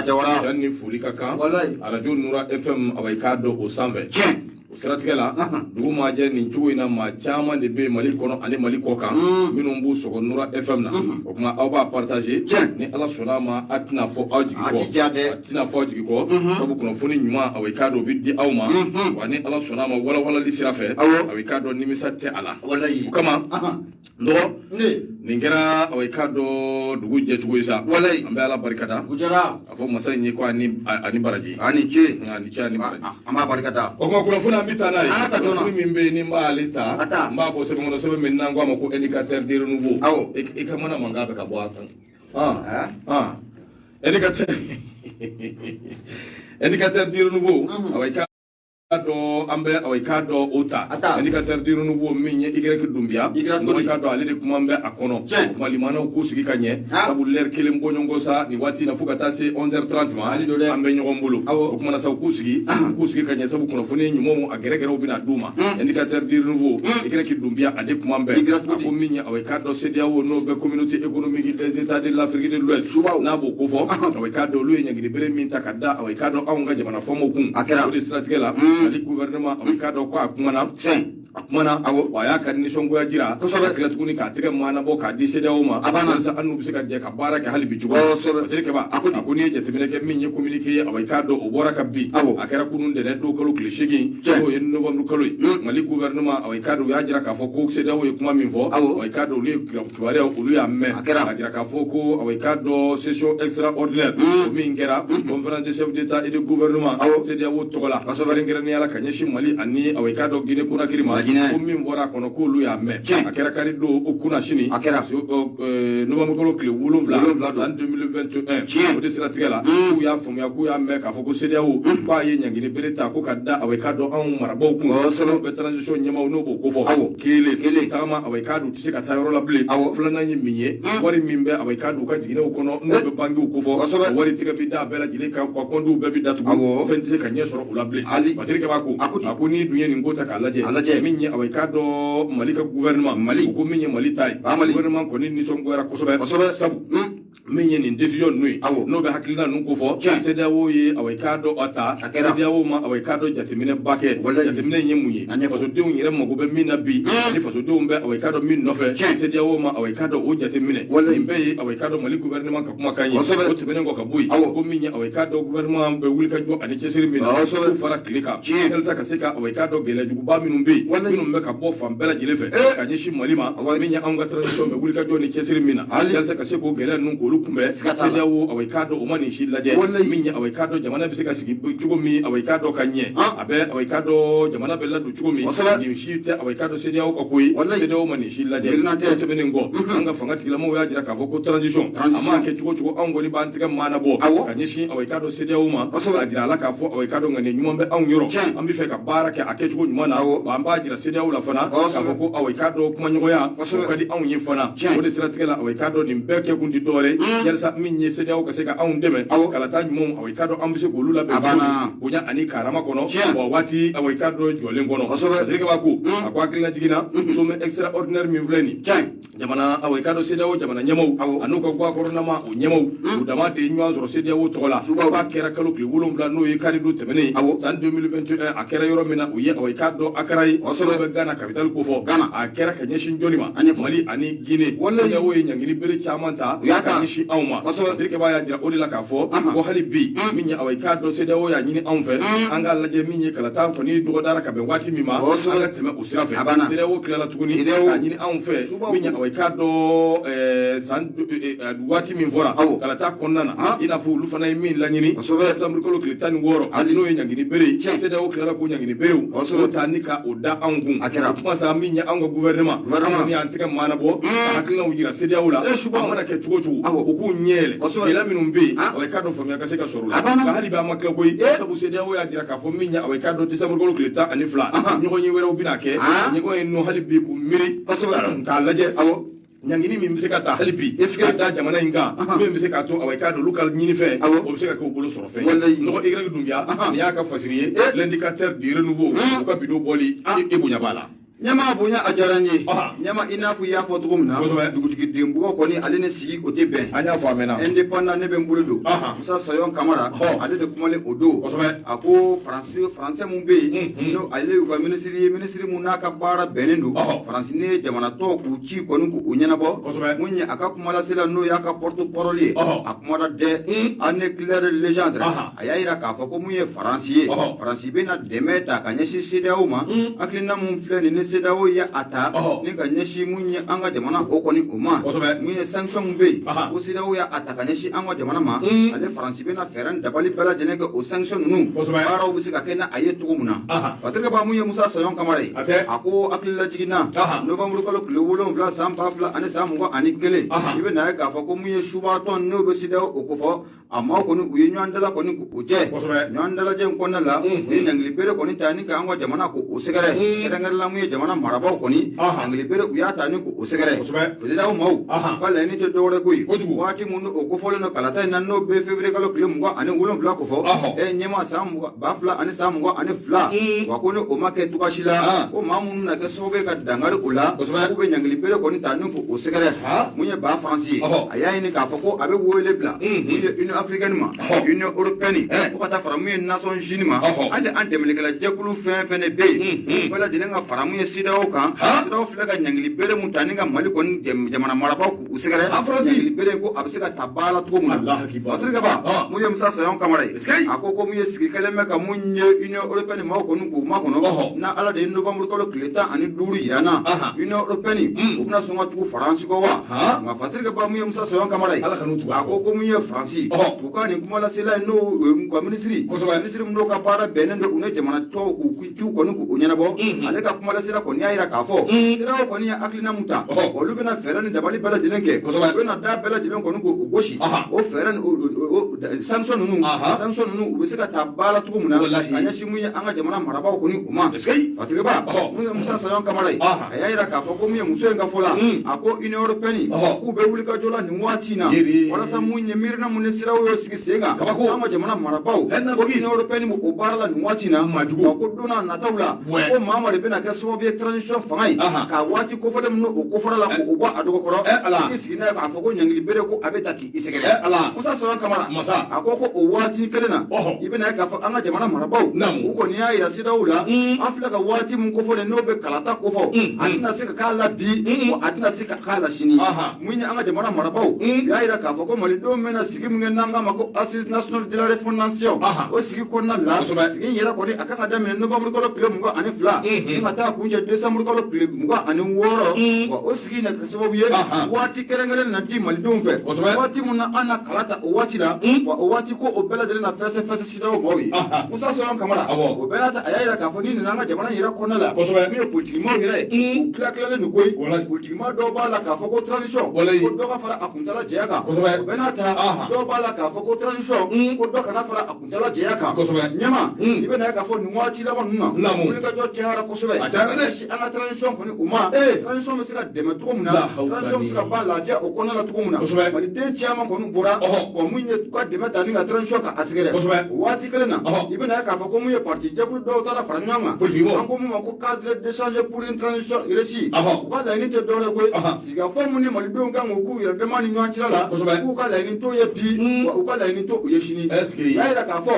jawara yani fulika kan wallahi radio Nura FM awaikado o 120 siratigɛ la dugu majɛ nin cogo in na maa caman de bɛ Mali kɔnɔ ani Mali kɔ kan minnu b'u sɔgɔ Nura FM na o kuma aw b'a partager ni Ala sɔnna ma a tɛna fɔ aw jigi kɔ a tɛna fɔ aw jigi kɔ sabu kunnafoni ɲuman awaikado bɛ di aw ma wa ni Ala sɔnna ma walawalali sira fɛ awaikado nimisa tɛ a la o kama dɔgɔ nin kɛra awaikado dugu jɛcogo ye sa an bɛ Ala barikada a fɔ masa in ye ko ani baraji ani ce ani baraji an b'a barikada o kuma kunnafoni an bɛ taa n'a ye kunnafoni min bɛ yen ni n b'ale ta n b'a bɔ sɛbɛn kɔnɔ sɛbɛn min n'an k'a ma ko éducateur de renouveau i ka mana mankan bɛ ka bɔ a kan éducateur de renouveau do ambe awaikado ota éducateur de renouveau min ye igrek dumbia awaikado ale de kuma mbe akono kuma limana ku sigi kanye sabu leer kelen bonyongo sa ni wati na fukata se 11h30 ma ambe nyogon bulu o kuma na sa ku sigi kanye sabu kuna fune nyumo ageregere obina duma éducateur de renouveau igrek dumbia ade kuma mbe ko min ye awaikado CEDEAO no be communauté économique des états de l'Afrique de l'Ouest na bo ko fo awaikado lu ye nyagiri bere min takada awaikado awanga jamana fomo kun o de stratégie la ali gouvernement awaikado ko akumana wa ya kan nisongo ya jira kila tuguni ka tege mana bo ka di CEDEAO ma sa anu bi se ka je ka bara ka hali bi jugo ke ba akuni je tebele ke min ye communiquer awaikado o bora ka bi akara kunun de ne do kalo klishigi o yen no bandu kalo mali gouvernement awaikado ya jira ka fo ko CEDEAO ye kuma min fo awaikado lu kiware o lu ya me akara jira ka fo ko awaikado session extraordinaire o min gera conférence des chefs d'état et de gouvernement CEDEAO togola ngera ni ala kanyeshi mali ani awaikado Guinée Conakry ma ko min bɔra kɔnɔ k'olu y'a mɛn a kɛra kari don o kunna sini novembre kalo tile 7 san 2021 o de siratigɛ la k'u y'a faamuya k'u y'a mɛn k'a fɔ ko CEDEAO k'a ye ɲangini bere ta ko ka da awaikado anw marabaw kun n'o bɛ transition ɲɛmaw n'o b'o ko fɔ kelen tagama awaikado tɛ se ka taa yɔrɔ la bilen filanan ye min ye wari min bɛ awaikado ka jiginɛw kɔnɔ n'o bɛ bangew ko fɔ wari tigɛ bi da bɛɛ lajɛlen kan ka kɔntiw bɛɛ bi datugu fɛn tɛ se ka ɲɛ sɔrɔ u la bilen parce que a ko ni dun ye nin ko ta k'a lajɛ min ye awaikado Mali ka gouvernement ko min ye Mali ta ye gouvernement kɔni nisɔngoyara kosɛbɛ sabu min ye nin décision ninnu ye n'o bɛ hakilina ninnu ko fɔ CEDEAO ye awaikado ta CEDEAO ma awaikado jateminɛ ba kɛ jateminɛ in ye mun ye fasodenw yɛrɛ mago bɛ min na bi ni fasodenw bɛ awaikado min nɔfɛ CEDEAO ma awaikado o jateminɛ nin bɛɛ ye awaikado Mali gouvernement ka kumakan ye o tɛmɛnen kɔ ka bɔ yen ko min ye awaikado gouvernement bɛ wuli ka jɔ ani cɛsiri min na k'u fara tile kan walasa ka se ka awaikado gɛlɛyajuguba minnu bɛ yen minnu bɛ ka bɔ fan bɛɛ lajɛlen fɛ ka ɲɛsin Mali ma min ye anw ka transition bɛ wuli ka jɔ ni cɛsiri min na walasa ka se k'o gɛlɛya ninnu k'olu kunbɛ CEDEAO awaikado o ma nin si lajɛ min ye awaikado jamana bɛ se ka sigi cogo min awaikado ka ɲɛ a bɛ awaikado jamana bɛ ladon cogo min nin si tɛ awaikado CEDEAO ka ko ye CEDEAO ma nin si lajɛ o tɛmɛnen kɔ an ka fanga tigilamɔgɔw y'a jira k'a fɔ ko transition a ma kɛ cogo cogo anw kɔni b'an tɛgɛ maana bɔ ka ɲɛsin awaikado CEDEAO ma a jira ala k'a fɔ awaikado ŋaniya ɲuman bɛ anw yɔrɔ an bɛ fɛ ka baara kɛ a kɛcogo ɲuman na an b'a jira CEDEAO la fana k'a fɔ ko awaikado kumaɲɔgɔnya o ka di anw ye fana o de siratigɛ la awaikado nin bɛɛ kɛ kun ti dɔwɛrɛ yalasa min ye CEDEAO ka se ka anw dɛmɛ kalata ɲumanw awaikado an bɛ se k'olu labɛn bonya ani karama kɔnɔ wa waati awaikado jɔlen kɔnɔ Sidiki b'a ko a ko hakilina jiginna sommet extraordinaire min filɛ nin jamana awaikado CEDEAO jamana ɲɛmaw a n'u ka gouvernement o ɲɛmaw u dama de ye ɲɔgɔn sɔrɔ CEDEAO tɔgɔ la k'a kɛra kalo tile 7 n'o ye kari don tɛmɛnen san 2021 a kɛra yɔrɔ min na u ye awaikado Akara ye bɛ Ghana capitale ko fɔ a kɛra ka ɲɛsin jɔnni ma Mali ani Guinée CEDEAO ye ɲangini bere caman ta ka ɲɛsin anw ma Sidiki b'a y'a jira o de la k'a fɔ ko hali bi min ye awaikado CEDEAO y'a ɲini anw fɛ an k'a lajɛ min ye kalata kɔni dɔgɔdara ka bɛn waati min ma an ka tɛmɛ o sira fɛ CEDEAO tilala tuguni k'a ɲini anw fɛ min ye awaikado waati min fɔra kalata kɔnɔna na i n'a fɔ olu fana ye min laɲini septembre kalo tile 16 n'o ye ɲangini bere CEDEAO tilala k'o ɲangini berew o ta ni ka o da anw kun o kuma sa min ye anw ka gouvernement an y'an tɛgɛ maana bɔ ka hakilinaw yira CEDEAO la a mana kɛ cogo cogo u k'u ɲɛ yɛlɛ gɛlɛya minnu bɛ yen awaikado faamuya ka se ka sɔrɔ o la nka hali bi an ma tila koyi sabu CEDEAO y'a jira k'a fɔ min ye awaikado décembre kalo tile 12 ɲɔgɔn ye wɛrɛw bɛna kɛ ɲɔgɔn ye nɔ hali bi k'u miiri k'a lajɛ ɲangini min bɛ se ka ta hali bi k'a da jamana in kan min bɛ se k'a to awaikado olu ka ɲini fɛn o bɛ se ka kɛ u bolo sɔrɔ fɛn ye nɔgɔ Y Dunbiya nin y'a ka fasiri ye l'indicateur du renouveau u ka bidon bɔli i bonya b'a la nyama bonya ajaranye nyama inafu ya fo tugumna dugutigi dembo ko ni alene sigi o te ben anya fo amena indépendant ne ben buludo Musa Sayon Kamara ale de kumale odo ako français mun be no ale ko ministre mun naka bara benendu français ne jamana to ku ci ko nu ko nyana bo munya aka kumala sila no ya ka porte parole akumada de ane clair légende ayira ka fo ko munye français be na demeta ka nyeshi sidao ma aklina mun fleni ne sidao ya ata ni ka nyeshi munye anga jamana ko ni uma munye sanction mun be o sidao ya ata ka nyeshi anga jamana ma ale français be na feran dabali bala jene ko o sanction nu bara o bisika kena ayetu muna patrika ba munye Musa Sayon Kamara ako aklila jigina novembre ko lo wolon vla samba fla ane samungo anikele ibe na ka fo ko munye shuba ton no be sidao o ko fo amma ko ni uye nyandala ko ni ko je nyandala je ko na la ni ngli bere ko ni tani ka anga jamana ko o segere kedangara la munye jamana maraba ko ni ngli bere uya tani ko o segere fedida o mau kala ni to dore ko wati mun o ko folo no kala tay nan no be février kala kle mungo ane wolon fla ko fo e nyema samungo ba fla ane samungo ane fla wa ko ni o make tukashila o mamun na ke sobe ka dangare ula ko be ngli bere ko ni tani ko o segere munye ba français aya ni ka fo ko abe wole bla une africaine ma union européenne ko kata faramu nation unie ma ande andemele kala jekulu fene be wala dinga faramu sidao kan sidao flega nyangli bere mutani ga mali kon jamana maraba ku usigare nyangli bere ko abisika tabala to mun Allah kiba atriga ba munye Musa Sayon Kamara akoko munye sigi kaleme ka munye union européenne ma ko nuko ma kono na ala de novembre ko kleta ani duru yana union européenne ko na songa tu france ko wa ma fatriga ba munye Musa Sayon Kamara akoko munye france tukani kumala sila no kwa ministry mndo ka para benendo une jamana to ku ko nuko unyana bo ale ka kumala sila ko ni ayira ka fo sila ko ni aklina muta o lu bena ferani dabali bela jinenke bena da bela jinen ko nuko goshi o ferani sanction nu ubisika tabala tukumuna anya shimuye anga jamana maraba ko ni uma fatiga ba munye Musa Sayon Kamara ayira ka fo ko munye muso nga fola ako union européenne ku be wuli ka jola ni watina wala sa munye mirna mun sira wo sigi senga anga jamana maraba ko union européenne mo obarala ni watina ko dona na tawla ko mama de bena ka so be transition fangai ka wati ko fodem no ko forala ko oba adogo koro sigi na ka fo ko nyangli bere ko abeta ki isegere Musa Sayon Kamara akoko o wati kelena ibena ka fo anga jamana maraba ko ni ayira sidawla afla ka wati mun ko fodem no be kalata ko fo atina sika kala bi ko atina sika kala shini munya anga jamana maraba ya ayira ka fo ko mali do mena sigi mun nanga mako assise national de la refondation o sigi ko na la sigi yera ko ni akanga dame novembre ko le mungo ani fla ni mata kunje décembre ko le mungo ani woro o sigi na kaso biye wati kerengere na di mali do fe wati mun ana kalata o wati la o wati ko o bela de na fese sida o mowi Musa Sayon Kamara o bela ta ayira ka fo ni nanga jamana yera ko na la mi politique mo yere o kla ni koy politique ma do ba la ka fo ko transition ko do ka fara akuntala jeyaka o bela ta do ba la ka fo ko transition ko do kana fara akuntala jeyaka nyama ibe na ka fo ni wati la nunna ko ka jo jara ko sobe si ana transition ko ni uma transition mi sika deme to muna transition mi sika ba la via o kona la to muna mali de chama ko nu bora ko munye ko deme tani ga transition ka asigere wati kelena ibe na ka fo ko munye parti jekul do tara faranyanga ko mu ko cadre d'échange pour une transition réussie ko la ni te do le ko siga fo muni mali do ngango ku ira de mani nyanchira la ko ka la ni to ye bi ko ka la ni to yeshini ya ka fo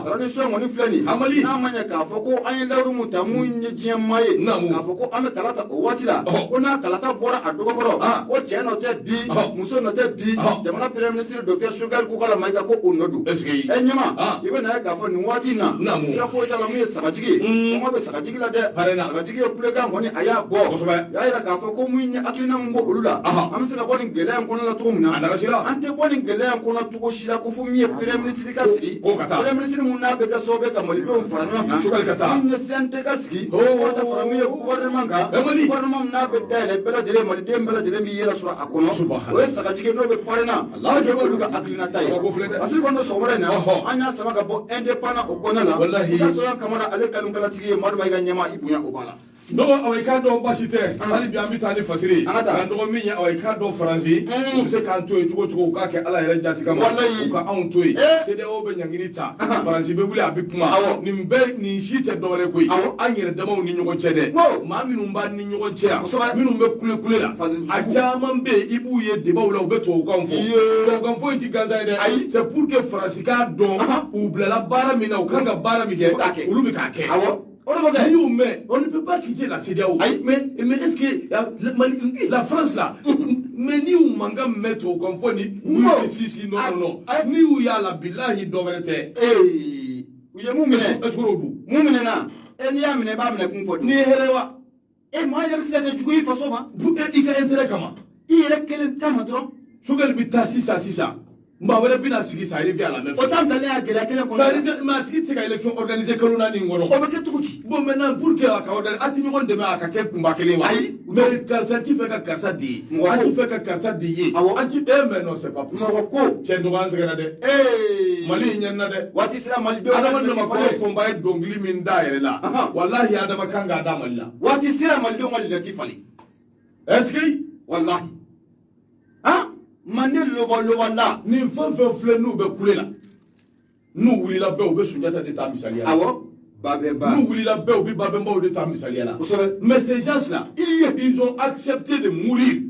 transition woni flani na manya ka fo ko an lawru mutamu nyijiyan maye ka fo ko an kalata o wati la ko na kalata bora adogo koro ko jeno te bi muso no te bi jamana premier ministre docteur Sugar ko kala maika ko onodu nyama ibe na ka fo ni wati na ya fo ta la mu sakajigi ko be sakajigi la de sakajigi o plega ngoni aya bo ya ira ka fo ko mu nya akina ngo ulula am sika boni gele an kono la to muna ante boni gele an kono to ko shila ko fu mi premier ministre ka sigi premier ministre mun na be ka sobe ka mali do farano Sugar kata ni sente ka sigi ko ta farami gouvernement ka gouvernement na be dele bela jere mali dem bela jere mi yera sura akono o sakajigi no be parena Allah jogo luga aklina tay afi kono sobare na anya sama ka bo indépendant o kona la Musa Sayon Kamara ale kalun kala tigi madu mai ga nyama ibunya obala Dogo aweka do basite hali bi ambita ni fasiri dogo minya aweka do faransi se kan to chugo ka ke ala yere jati kama ka on to se de o be nyangini ta faransi be buli abikuma ni mbe ni shite do le koy anyere dama ni nyugo chede ma minu mba ni nyugo chea minu mbe kule la ajama mbe ibu ye de bawla o be to kanfo iti gaza ide c'est pour que faransi ka do ou bla bara mina o kanga bara mi ke ulu bi ka ke on ne peut pas quitter la CEDEAO. Mais est-ce que la France là, mais ni où manga mettre au confort ni si non. Ni où il y a la billahi doverete. Oui, moumine. Est-ce que vous moumine na? Et ni amine ba mine confort. Ni herewa. Et moi je me suis dit tu faut ça ma. Il a intérêt comment? Il est quel temps maintenant? Sugal bita sisa. Mba wala bina sigi ça arrive à la même chose. Autant d'aller à quel qu'on ça arrive ma tiki c'est élection organisée Kaluna ni ngoro. O beke tukuti. Bon maintenant pour que aka order ati ni ngon deme aka ke kumba kele wa. Mais karsa ti fait ka karsa di. Ati fait ka karsa di ye. Ati mais non c'est pas possible. Moko Chen do wanze kana de. Mali nyanna de. Wati sira mali do. Adama de ma ko fomba e dongili min daire la. Wallahi adama kanga adama la. Wati sira mali do mali lati fali. Est-ce que wallahi. Hein? Mande loba la ni fo fle nu be kule la nu wuli la be o be sunjata de ta misalia awo babemba nu wuli la be o bi babemba o de ta misalia la mais ces gens là ils ont accepté de mourir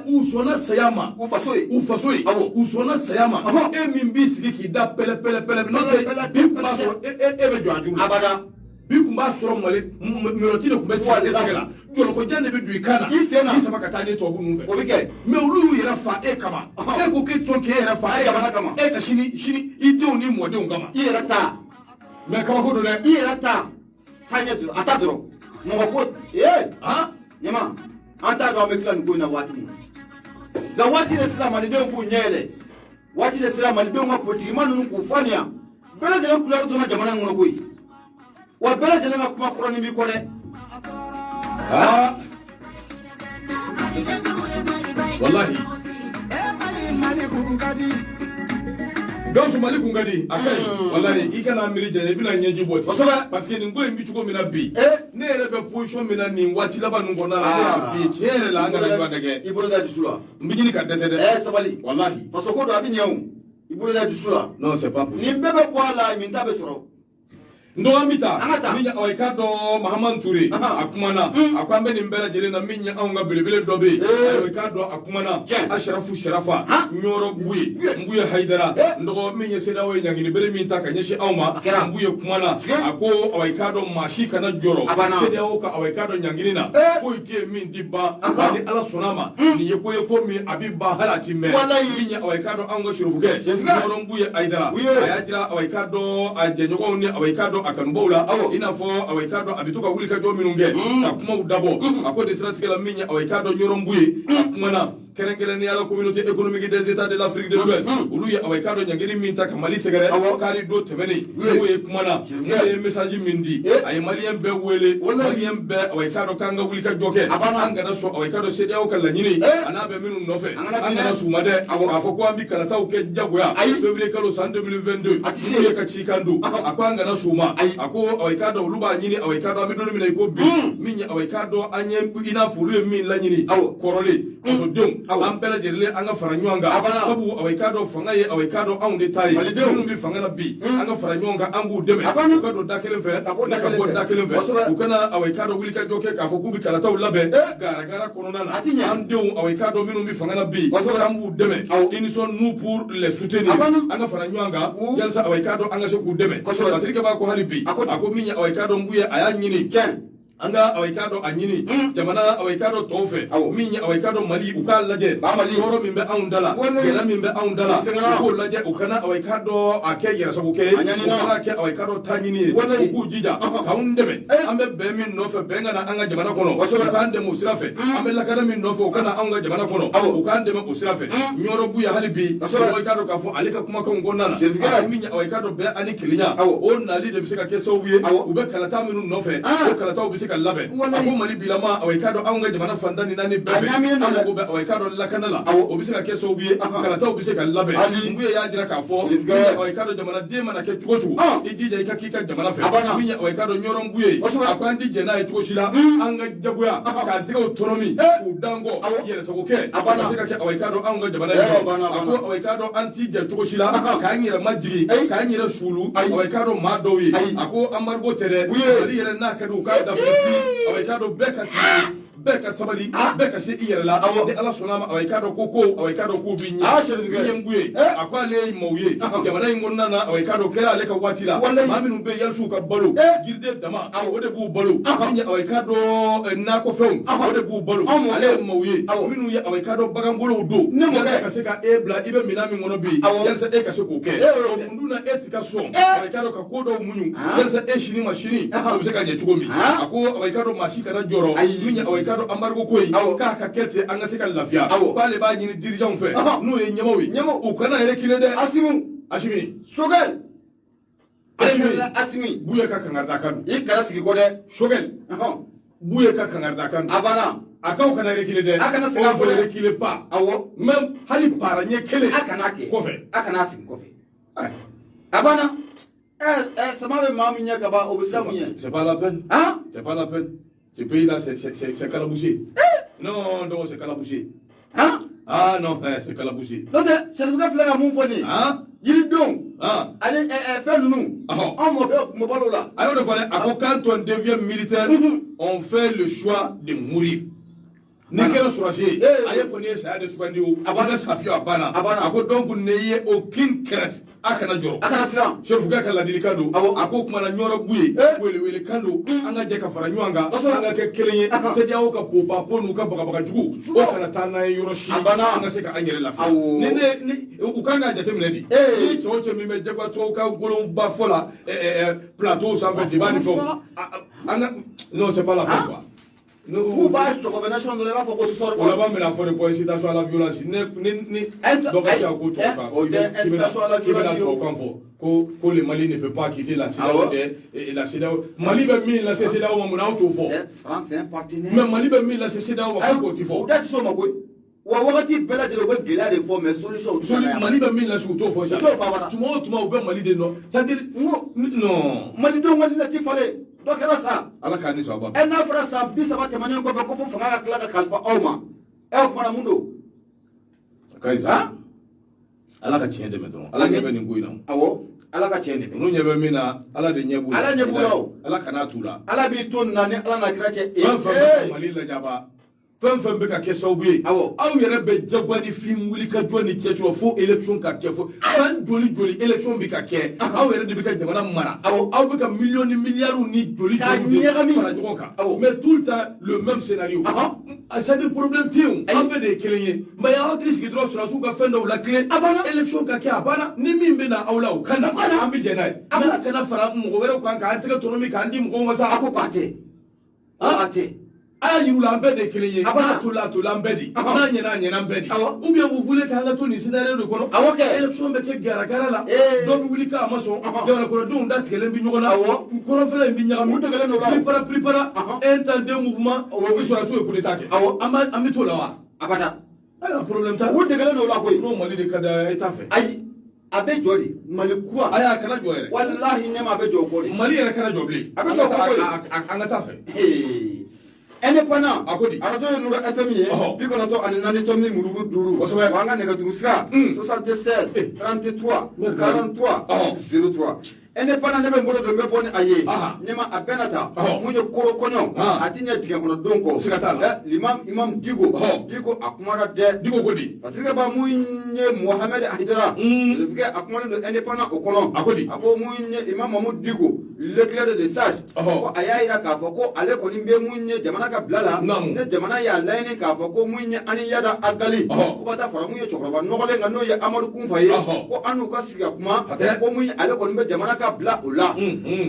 ou sona sayama ou fasoy ou sona sayama e min bi sigi ki da pele no te bi kuma so e be joaju abada bi kuma so mole miroti de kuma sigi la jolo ko jande be du kana ni sama kata ni to bu nu fe mais olu yera fa e kama e ko ke tonke yera fa e kama e ka shini idon ni mo de ngama yera ta mais kama ko do le yera ta fanya duro atadro mo ko nyama anta do me klan ko na wati da wati de islam ni de ko nyele wati de islam ni de ko politique manu ko fanya bela de couleur do na jamana ngono ko yi wa bela de na kuma qur'ani mi ko ne wallahi Gausu Mali kungadi akai wallahi ikana miri je bina nyeji boti parce que ngo mbi chuko mina bi ne rebe position mina ni wati laba ngo na ya fi tiere la ngana ngwa dege ibolo da disula mbijini ka desede sabali wallahi fasoko do abi nyewu ibolo da disula non c'est pas possible ni bebe kwala mi ndabe soro ndo ambita minya awika do Mahaman Touré akumana akwambe ni mbele jele na minya aunga bilibile dobe awika do akumana ashrafu sharafa nyoro mbuye haidara ndo minya seda we nyangini bele minta kanyeshi auma mbuye kumana ako awika do mashika na joro seda oka awika do nyangini na ko itie min diba bani ala sonama ni yeko mi abiba halati me minya awika do aunga shrufuke nyoro mbuye haidara ayajira awika do ajenyogo ni awika do akanbola ina fo awekado abituka wulika do minunge akuma udabo akode stratégie minya awekado nyorombuye akumana kerengere ni ala communauté économique des états de l'Afrique de l'Ouest uluye awekado nyangiri minta kamali segere kali do temeni uye kumana uye message mindi ay malien be wele malien be awekado kanga wulika joke angana so awekado sede o kala nyini anabe minu nofe angana sumade afo ko ambi kala taw ke jagoya février kalo 2022 uye ka chikando akwanga na suma ako awekado luba nyini awekado amido mina iko bi minya awekado anye ina fulu min la nyini korole so dum ambela jerle anga faranyonga sabu awekado fangaye awekado aunde tayi minu bi fangana bi anga faranyonga angu deme awekado dakelen fe naka bod dakelen fe ukana awekado wulika joke ka fo kubi kala taw labe gara konona na andew awekado minu bi fangana bi angu deme inison nous pour les soutenir anga faranyonga yalsa awekado anga se ku deme parce que ba ko halibi ako minya awekado mbuye aya nyini anga awekado anyini jamana awekado tofe minya awekado mali ukalaje toro mimbe aundala gela mimbe aundala ko laje ukana awekado akegera sabuke ukana ke awekado tanyini ku jija kaundeme ambe be min nofe benga na anga jamana kono ukande musirafe ambe lakana min nofe ukana anga jamana kono ukande me usirafe nyoro buya halibi awekado kafu alika kuma ko ngona minya awekado be ani kilinya on nali de bisika ke sowiye ube kalata minu nofe o kalata se ka labɛn a ko mali bilama aw k'a dɔn anw ka jamana fantan ni naani bɛɛ fɛ an mago bɛ aw k'a dɔn lakana la o bɛ se ka kɛ sababu ye kalataw bɛ se ka labɛn Nkuye y'a jira k'a fɔ aw k'a dɔn jamanaden mana kɛ cogo cogo i jija i ka k'i ka jamana fɛ min ye aw k'a dɔn ɲɔrɔ Nkuye a ko an ti jɛn n'a ye cogo si la an ka jagoya k'an tɛgɛw tɔnɔmi k'u danko yɛrɛsagokɛ a ka se ka kɛ aw k'a dɔn anw ka jamana ye a ko aw k'a dɔn an ti jɛn cogo si la k'an yɛrɛ majigi k'an yɛrɛ suulu aw k'a dɔn maa dɔw ye a ko embargo tɛ dɛ Mali yɛrɛ n'a ka di u k'a dafa aw k'a dɔn bɛɛ ka sabali bɛɛ ka se i yɛrɛ la ni ala sɔnna ma aw k'a dɔn ko aw k'a dɔn k'u bɛ ɲɛ Nkuye a ko ale ye maaw ye jamana in kɔnɔna na aw k'a dɔn kɛra ale ka waati la maa minnu bɛ yalisiw ka balo jiriden dama o de b'u balo min ye aw k'a dɔn nakɔfɛnw o de b'u balo ale ye maaw ye minnu ye aw k'a dɔn bagangolow don yalasa ka se ka e bila i bɛ minan min kɔnɔ bi yalasa e ka se k'o kɛ mun dun na e ti ka sɔn aw k'a dɔn ka ko dɔw muɲu yalasa e sini ma sini o bɛ se ka ɲɛ cogo min a ko aw k'a dɔn maa si kana jɔrɔ min ye aw k'a dɔn embargo ko in k'a ka kɛ ten an ka se ka lafiya k'ale b'a ɲini dirigeants fɛ n'o ye ɲɛmaaw ye u kana reculer dɛ Asimi Sogɛl Buye ka kangarida kan i kana sigi kɔ dɛ Sogɛl Buye ka kangarida kan a banna a k'aw kana reculer dɛ a kana sigi on ne recule pas même hali para ɲɛ kelen a kana kɛ kɔfɛ a kana sigi kɔfɛ a banna sama bɛ maa min ɲɛ ka ban o bɛ sira mun ɲɛ c'est pas la peine c'est pas la peine ce pays là c'est calaboussé non donc c'est calaboussé ah non c'est calaboussé n'o tɛ sɛrifuka filɛ ka mun fɔ nin ye yiridenw ani fɛn ninnu anw mɔ balo la a y'o de fɔ dɛ a ko quand on devient militaire on fait le choix de mourir ni kɛra sɔrɔsi ye a ye kɔni ye saya de sugandi o a b'a ka safiyo a banna a ko donc ne ye aucune crainte a kana jɔrɔ a kana siran sɛrifuka ka ladilikan don a ko kumana ɲɔrɔ Buye wele-welekan don an ka jɛ ka fara ɲɔgɔn kan an ka kɛ kelen ye CEDEAO ka popapo n'u ka bagabagajugu o kana taa n'a ye yɔrɔ si an ka se ka an yɛrɛ lafiya ni u kan k'a jateminɛ di ni cɛw cɛ min bɛ jagoyatɔw ka golonba fɔ la plateau sanfɛ débat ni fɛnw an ka non c'est pas la peine quoi Ou b'a chɔgɔbɛ nation dɔ la i b'a fɔ ko sɔri o laban bɛna fɔ de ko incitation à la violence ni dɔ ka se a ko tubabukan o tɛ incitation à la violence k'i bɛna tubabukan fɔ ko le Mali ne peut pas quitter la CEDEAO la CEDEAO Mali bɛ min lase CEDEAO ma mun na aw t'o fɔ mais Mali bɛ min lase CEDEAO ma k'o ti fɔ o da ti s'o ma koyi wa wagati bɛɛ lajɛlen u bɛ gɛlɛya de fɔ mais solution t'o la Mali bɛ min lase u t'o fɔ tuma o tuma u bɛ Mali de nɔ c'est à dire non Malidenw ka linɛ ti falen dɔ kɛra sa ala k'a ni sɔn n'a fɔra san 30 tɛmɛnen kɔfɛ ko fo fanga ka tila ka kalifa aw ma o kumana mun don Kayisa ala ka tiɲɛ dɛmɛ dɔrɔn ala ɲɛ bɛ nin ko in na awɔ ala ka tiɲɛ dɛmɛ n'u ɲɛ bɛ min na ala de ɲɛ b'u la ala ɲɛ b'u la o ala kan'a t'u la ala b'i to nin na ni ala n'a kira cɛ fɛn fɛn bɛ Mali lajaba fɛn fɛn bɛ ka kɛ sababu ye aw yɛrɛ bɛ jagoya ni fin wuli ka jɔ ni cɛ fo élection ka kɛ fo san joli élection bɛ ka kɛ aw yɛrɛ de bɛ ka jamana mara aw bɛ ka millions ni milliards ni joli fara ɲɔgɔn kan mais tout le temps le même scénario c'est-à-dire problème tɛ yen an bɛɛ de ye kelen ye mais y'aw hakili sigi dɔrɔn sɔrɔsiw ka fɛn dɔw la tile élection ka kɛ a banna ni min bɛ na aw la o ka na an bɛ jɛn n'a ye mais a kana fara mɔgɔ wɛrɛw kan k'an tɛgɛ tɔnɔ min k'an di mɔgɔw ma sa a ko k'a tɛ a y'a yir'u la an bɛɛ de ye kelen ye n'a tola an bɛɛ de n'a ɲɛna an bɛɛ de ou bien vous voulez k'an ka to nin scénario de kɔnɔ élection bɛ kɛ gara la dɔ bɛ wuli k'a ma sɔn jamana kɔnɔdenw datigɛlen bɛ ɲɔgɔn na kɔrɔnfɛla in bɛ ɲagami prépara un temps deux mouvements sɔrɔsiw ye coup d'état kɛ an bɛ t'o la wa abada ayiwa problème t'a la u degelen don o la koyi n'o Mali de ka d'a ye e t'a fɛ ayi a bɛ jɔ de Mali kura ayi a kana jɔ yɛrɛ walahi ɲɛma a bɛ jɔ o kɔ de Mali yɛrɛ kana jɔ bilen a bɛ jɔ o kɔ koyi an ka taa fɛ indépendant a ko di arajo ye Nura FM ye 94.4 murugu 5 wa an ka nɛgɛjuru sira 76 33 43 03 indépendant ne bɛ n bolo don n bɛ bɔ ni a ye ɲɛma a bɛɛ na ta mun ye koro kɔɲɔ a ti ɲɛ dingɛ kɔnɔ don kɔ siga t'a la imam Diko a kumana dɛ Diko ko di parce que ba mun ye Mohamed Aidara a kumalen don indépendant o kɔnɔ a ko di a ko mun ye imam Mamadou Diko l'éclair de sage ko a y'a yira k'a fɔ ko ale kɔni bɛ mun ye jamana ka bila la ne jamana y'a laɲini k'a fɔ ko mun ye ani yada agali fo ka taa fara mun ye cɛkɔrɔba nɔgɔlen kan n'o ye Amadu Kunfa ye ko an n'u ka sigi ka kuma ko mun ye ale kɔni bɛ jamana ka bila o la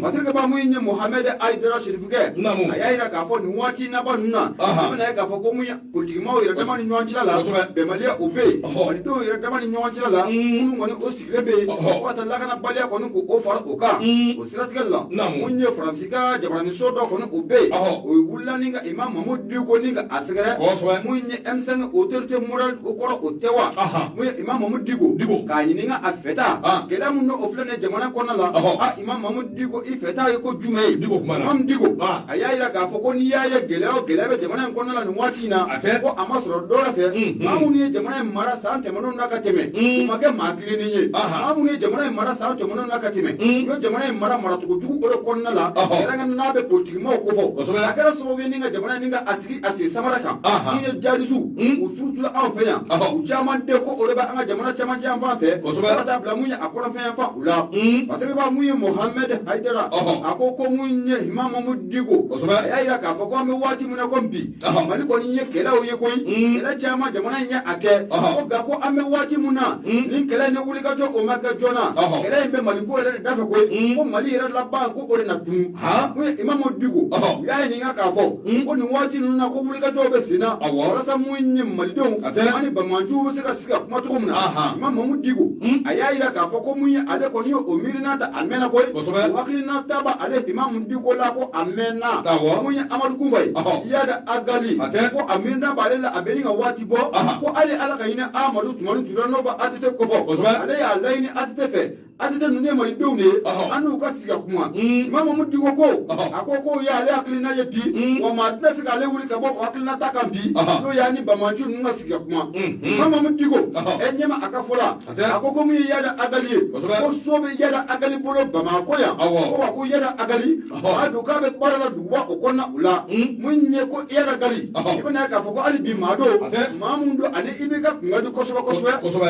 parce que ba mu ye Mohamed Aïdara Chérif kɛ a y'a yira k'a fɔ nin waati naba ninnu na i bɛna ye k'a fɔ ko mun politique maaw yɛrɛ dama ni ɲɔgɔn cɛla la bɛnbaliya o bɛ yen malidenw yɛrɛ dama ni ɲɔgɔn cɛla la minnu kɔni o sigilen bɛ yen fo ka taa lakanabaliya kɔni k'o fara o kan o siratigɛ la mun ye Faransi ka jabaraniso dɔ kɔni o bɛ yen o wulila ni ka Imam Mamadou Diko ni ka a sɛgɛrɛ mun ye M5 autorité morale o kɔrɔ o tɛ wa mun ye Imam Mamadou Diko k'a ɲininka a fɛta gɛlɛya mun o filɛ nin jamana kɔnɔna la Imam Mamadou Diko i fɛta ye ko jumɛn ye Imam Diko a y'a yira k'a fɔ ko n'i y'a ye gɛlɛya o gɛlɛya bɛ jamana in kɔnɔna la nin waati in na ko a ma sɔrɔ dɔ fɛ maa minnu ye jamana in mara san tɛmɛnenw na ka tɛmɛ u ma kɛ maa tilenin ye maa minnu ye jamana in mara san tɛmɛnenw na ka tɛmɛ u ye jamana in mara maracogo jugu o de kɔnɔna la kɛrɛnkɛrɛnnen n'a bɛ politique maaw ko fɔ a kɛra sababu ye ni ka jamana ni ka a sigi samara kan ni ye jadisiw u surutula anw fɛ yan u caman de ko o de bɛ an ka jamana caman jan fan fɛ ka taa bila mun ye a kɔrɔnfɛn yan fan u la parce que b'a mun ye Mohamed Aïdara a ko mun ye Imam Mamadou Diko a y'a yira k'a fɔ ko an bɛ waati min na ko bi Mali kɔni ye kɛlɛw ye koyi kɛlɛ caman jamana in ye a kɛ ko nka ko an bɛ waati min na ni kɛlɛ ni wulikajɔ o ma kɛ joona kɛlɛ in bɛ Mali ko yɛrɛ de da fɛ koyi ko Mali yɛrɛ laban ko o de na tunu mun ye Imam Mamadou Diko u y'a ɲininka k'a fɔ ko nin waati ninnu na ko wulikajɔw bɛ sen na walasa mun ye malidenw ani bamanciw bɛ se ka sigi ka kuma cogo min na Imam Mamadou Diko a y'a yira k'a fɔ ko mun ye ale kɔni ye o miirina ta a mɛnna koyi o hakilina ta bɛ ale Imam Diko la ko a mɛnna mun ye Amadu Kunba ye Yada Agali ko a miirina b'ale la a bɛ ni ka waati bɔ ko ale Ala ka hinɛ Amadu Tumani Ture n'o bɛ ATT kɔfɛ ale y'a laɲini ATT fɛ ATT ninnu ye malidenw de ye an n'u ka sigi ka kuma Imam Mamadou Diko ko a ko y'ale hakilina ye bi wa maa tɛna se k'ale wuli ka bɔ o hakilina ta kan bi n'o y'a ni bamanciw ninnu ka sigi ka kuma Imam Mamadou Diko ɲɛma a ka fɔ la a ko mun ye Yada Agali ye ko so bɛ Yada Agali bolo Bamakɔ yan ko wa ko Yada Agali a don k'a bɛ baara la duguba o kɔnɔna u la mun ye ko Yada Agali i bɛna ye k'a fɔ ko hali bi maa don maa mun don ani i bɛ ka kunka di kosɛbɛ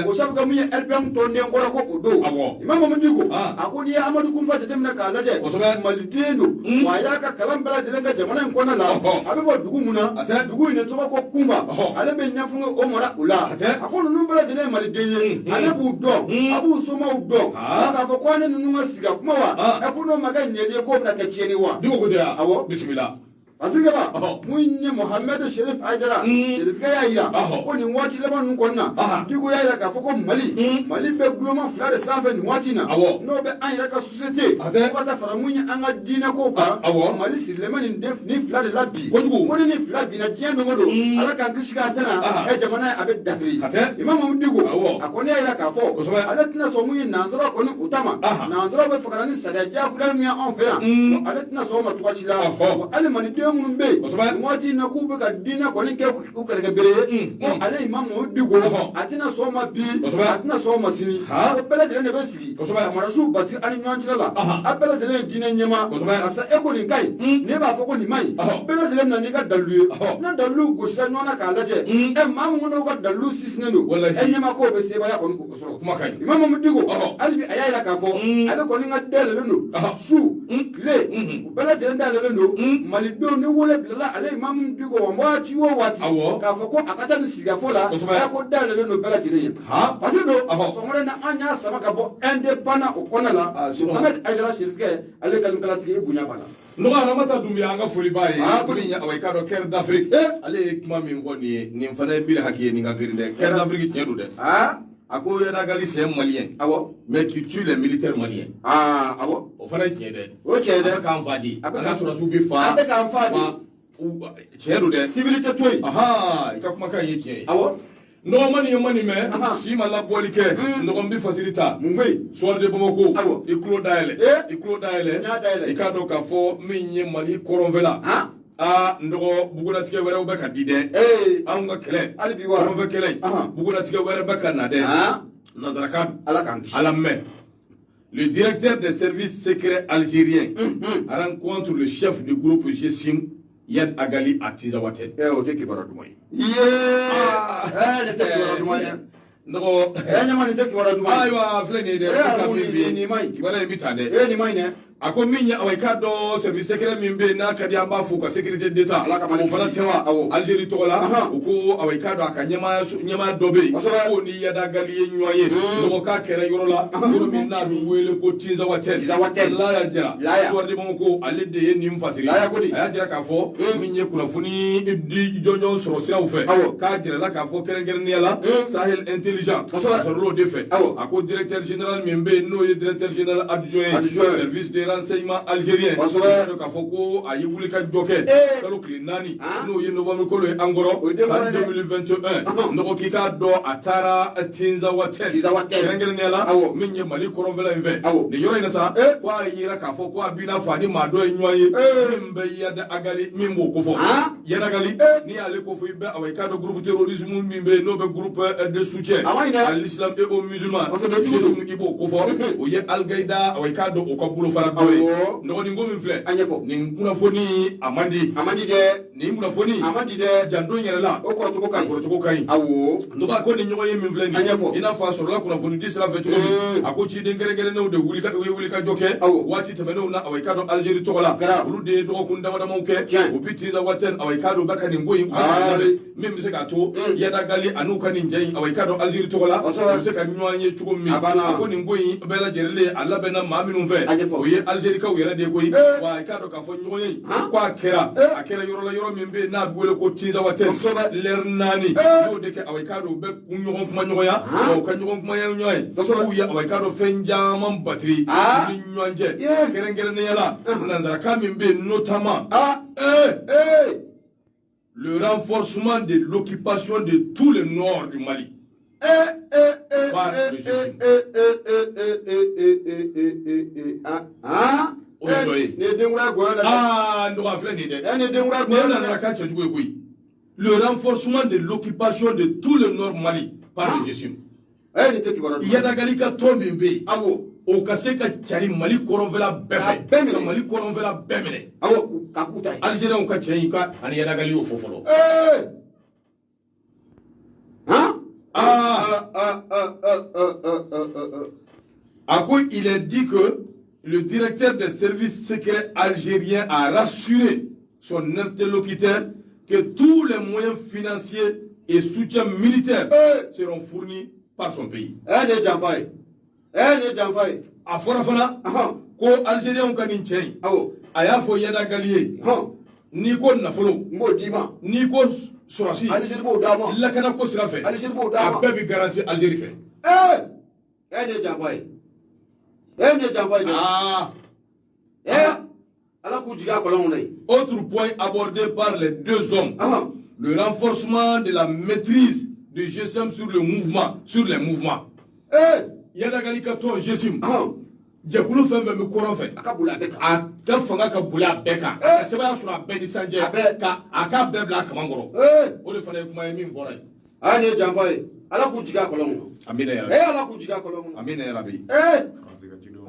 o sabu ka mun ye LPM tɔnden kɔrɔ ko o don Imam Mamadou Diko a ko n'i ye Amadu Kunfa jateminɛ k'a lajɛ maliden don wa a y'a ka kalan bɛɛ lajɛlen kɛ jamana in kɔnɔna la a bɛ bɔ dugu mun na dugu in de tɔgɔ ko Kunba ale bɛ ɲɛfunge o mara u la a ko ninnu bɛɛ lajɛlen ye maliden ye ale b'u dɔn a b'u somaw dɔn k'a fɔ ko an ni ninnu ka sigi ka kuma wa ko n'o ma kɛ ɲɛli ye k'o bɛna kɛ tiɲɛni wa Diko ko tɛ awɔ bisimila Atigaba mun ye Mohamed Chérif Aïdara Chérif y'a yira ko nin waati laban ninnu kɔnɔna Diko y'a yira k'a fɔ ko Mali bɛ guloma fila de sanfɛ nin waati in na n'o bɛ an yɛrɛ ka société fo ka taa fara mun ye an ka diinɛ kow kan Mali sirilen bɛ nin fila de la bi ko ni nin fila binna diɲɛ don o don Ala k'an kisi k'an tɛna jamana ye a bɛ dafiri Imam Mamadou Diko a kɔni y'a yira k'a fɔ ale tɛna sɔn mun ye nansaraw kɔni u ta ma nansaraw bɛ fɛ ka na ni sariya diyagoya min ye anw fɛ yan ale tɛna sɔn o ma cogoya si la hali maliden minnu bɛ yen nin waati in na k'u bɛ ka diinɛ kɔni kɛ u kɛlɛkɛbere ye ko ale Imam Mamadou Diko a tɛna sɔn o ma bi a tɛna sɔn o ma sini ko bɛɛ lajɛlen de bɛ sigi ka marasiw bati ani ɲɔgɔn cɛla la a bɛɛ lajɛlen ye diinɛ ɲɛma karisa e ko nin ka ɲi ne b'a fɔ ko nin ma ɲi bɛɛ lajɛlen na n'i ka dalilu ye n'a dalilu gosira ɲɔgɔn na k'a lajɛ maa mun n'u ka dalilu sinsinnen don ɲɛma k'o bɛ sebaaya kɔni k'o sɔrɔ Imam Mamadou Diko hali bi a y'a yira k'a fɔ ale kɔni ka dayɛlɛlen don su tile u bɛɛ lajɛlen dayɛlɛlen don malidenw ni wele bilala ale Imam Mamadou Diko wa waati o waati k'a fɔ ko a ka taa nin sigikafɔ la a ko dayɛlɛlen don bɛɛ lajɛlen ye parce que don sɔgɔmada na an y'a sama ka bɔ indépendant o kɔnɔna la Mohamed Aïdara Chérif ale kalikalatigi bonya b'a la nɔgɔ aramata dun bɛ an ka foli b'a ye ko nin ye awɔ i k'a dɔn Caire d'Afrique ale ye kuma min fɔ nin ye nin fana ye biri haki ye nin ka girin dɛ Caire d'Afrique tiɲɛ don dɛ a ko Yada Agali c'est un Malien mais qui tue les militaires maliens awɔ o fana ye tiɲɛ dɛ o tiɲɛ dɛ a bɛ k'an fa di a ka sɔrɔsiw bɛ fa a bɛ k'an fa di tiɲɛ don dɛ civilité to yen i ka kumakan ye tiɲɛ ye awɔ nɔgɔmani ye mani mɛn si ma labɔli kɛ nɔgɔn bi fasiri ta mun bɛ yen soir de Bamako i tulo dayɛlɛ n y'a dayɛlɛ i k'a dɔn k'a fɔ min ye Mali kɔrɔnfɛla nɔgɔ bugunatigɛ wɛrɛw bɛ ka di dɛ anw ka kɛlɛ kɔrɔnfɛ kɛlɛ bugunatigɛ wɛrɛ bɛ ka na dɛ nanzarakan ala mɛn le directeur des services secrets algériens rencontre le chef du groupe GSIM Yada Agali à Tizawaten. O tɛ kibaruya duman ye. Ne tɛ kibaruya duman ye. Nɔgɔ. Ɲama nin tɛ kibaruya duman ye. Ayiwa filɛ nin ye dɛ. Nin ma ɲi. Kibaruya in bɛ taa dɛ. Nin ma ɲi dɛ. ako minya awai ka do service secret min be na kadi amba fu ka sécurité d'état o fana tewa Algérie tola ko awai ka do aka nyama dobe ko ni yada gali nyoye no ka kera yorola yoro min na du wele ko tinza watel la ya jara so de mo ko ale de ni mfasiri aya jara ka fo minye kuna funi di jonjon soro sira u fe ka jara la ka fo keren ni ala Sahel intelligent so lo de fait ako directeur général min be no directeur général adjoint service de renseignement algérien donc a foko ayi wuli ka joke kalo kli nani no ye novembre ko le angoro sa 2021 no ki ka do atara tinza watel ngere ne la minye mali koronvela inve de yoro ina sa kwa yira ka foko abina fani mado enyoye mbe yada agali mimbo ko fo yada agali ni ale ko fo ibe awai ka do groupe terrorisme mimbe no be groupe de soutien à l'islam et aux musulmans jesu ibo ko fo o ye al-Qaïda awai ka do o ko bulo fara ndo ni ngomi fle ni nguna foni amandi de ni nguna foni amandi de jando nyere la o ko to ko kai awo ndo ba ko ni nyoye mi fle ni ina fa so la kuna foni disra fe chuko ako chi de ngere no de wuli ka joke wati temeno na awai ka do Algérie to la ru de do ko ndama mo ke o biti za waten awai ka do baka ni ngoyi mi se ka to yada gali anuka ni njei awai ka do Algérie to la se ka nyoanye chuko mi ko ni ngoyi bela jerele alla bena maminu fe o ye Algérie ka yere de koy wa ka do ka fo nyoye kwa kera akera yoro min be na bole ko tinza waten lernani do de ke awai ka do be nyogon kuma nyoya o ka nyogon kuma nyoy o ya awai ka do fenjama batterie ni nyonje kerengere ne yala nanzara ka min be notamment le renforcement de l'occupation de tout le nord du Mali par le régime. Le renforcement de l'occupation de tout le nord Mali par le régime. Il y a des gens qui ont o kase ka cari Mali koronvela befe ka Mali koronvela bemene awo kakuta Algérien o ka cari ka ani yada gali o fofolo il est dit que le directeur des services secrets algériens a rassuré son interlocuteur que tous les moyens financiers et soutiens militaires seront fournis par son pays. A fora fana ko Algérien ka ni cey a y'a fo yada galiye ni ko nafolo ni ko surasi lakana ko sira fɛ a bɛɛ bi garanti Algérie fɛ autre point abordé par les deux hommes le renforcement de la maîtrise du GSM sur les mouvements yada gali ka to jesim jekulu fɛn fɛn bɛ kɔrɔn fɛ a ka fanga ka boli a bɛɛ kan a sɛbɛn sɔrɔ a bɛɛ ni sanjɛ ka a k'a bɛɛ bila a kaman kɔrɔ o de fana ye kuma ye min fɔra ye a ni ye janfa ye ala k'u jigin a kɔlɔn kɔnɔ amina yarabi ala k'u jigin a kɔlɔn kɔnɔ amina yarabi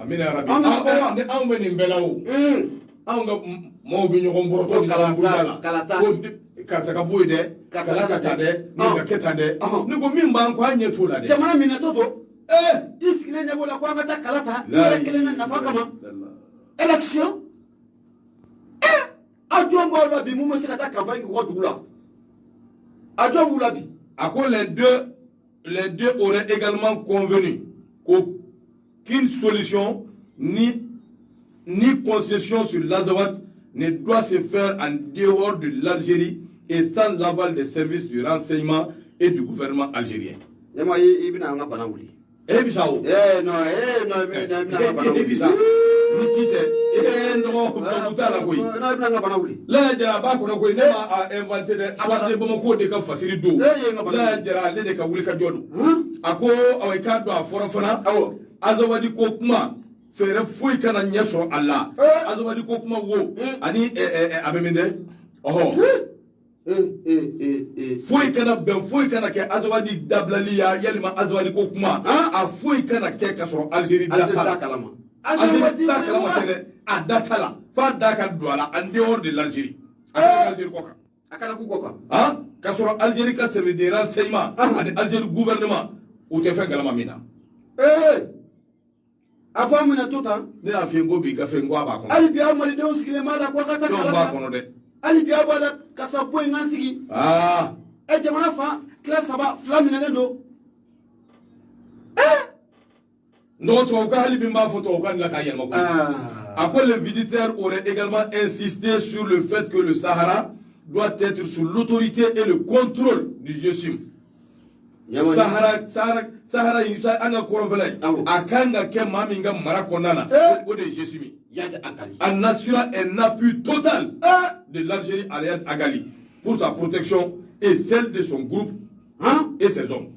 amina yarabi ni anw bɛ nin bɛɛ la o anw ka maaw bɛ ɲɔgɔn bɔrɔtɔ ni ɲɔgɔn bolo la ko karisa ka bɔ yen dɛ kala ka taa dɛ nin ka kɛ tan dɛ ni ko min b'an kɔ an ɲɛ t'o la dɛ jamana minɛ to iskile ɲɛbɔ la ko an ka taa kala ta yɛrɛ kelen ka nafa kama élection a jɔn b'aw la bi mun bɛ se ka taa campagne kɛ u ka dugu la a jɔn b'u la bi a ko les deux auraient également convenu qu'aucune solution ni concession sur l'Azawad ne doit se faire en dehors de l'Algérie et sans l'aval des services du renseignement et du gouvernement algérien. Ebisao. No. Ebisa. Nikite. No. Butala koi. La jara ba ko ko ne ma inventé de soit de Bamako de ka fasiri do. La jara le de ka wuli ka jodu. Ako awai ka do afora fana. Azawadi ko kuma fere foi kana nyeso Allah. Azawadi ko kuma wo ani abemende. Foi kana ben foi kana ke azawadi dablali ya yelma azawadi ko kuma a foi kana ke kasoro Algérie data kalama Algérie data kalama tere a data la fa daka douala en dehors de l'Algérie Algérie koka akala ku koka kasoro Algérie ka service de renseignement ani Algérie gouvernement ou te fait galama mina Avant mon tota. Ne a fait gobi ka fait ngwa ba kono. Ali bia mali de usikile mala kwa kata kala. Ba kono de. Ali bia bala kasapo ngansigi. Ah. E jamana fa class aba flamina le do. Non, tu as les visiteurs auraient également insisté sur le fait que le Sahara doit être sous l'autorité et le contrôle du GSIM. Sahara, anga koronvelay. Akanga ke maminga marakonana. Ode GSIM. En assurant un appui total de l'Algérie à l'Ayad Agali pour sa protection et celle de son groupe et ses hommes.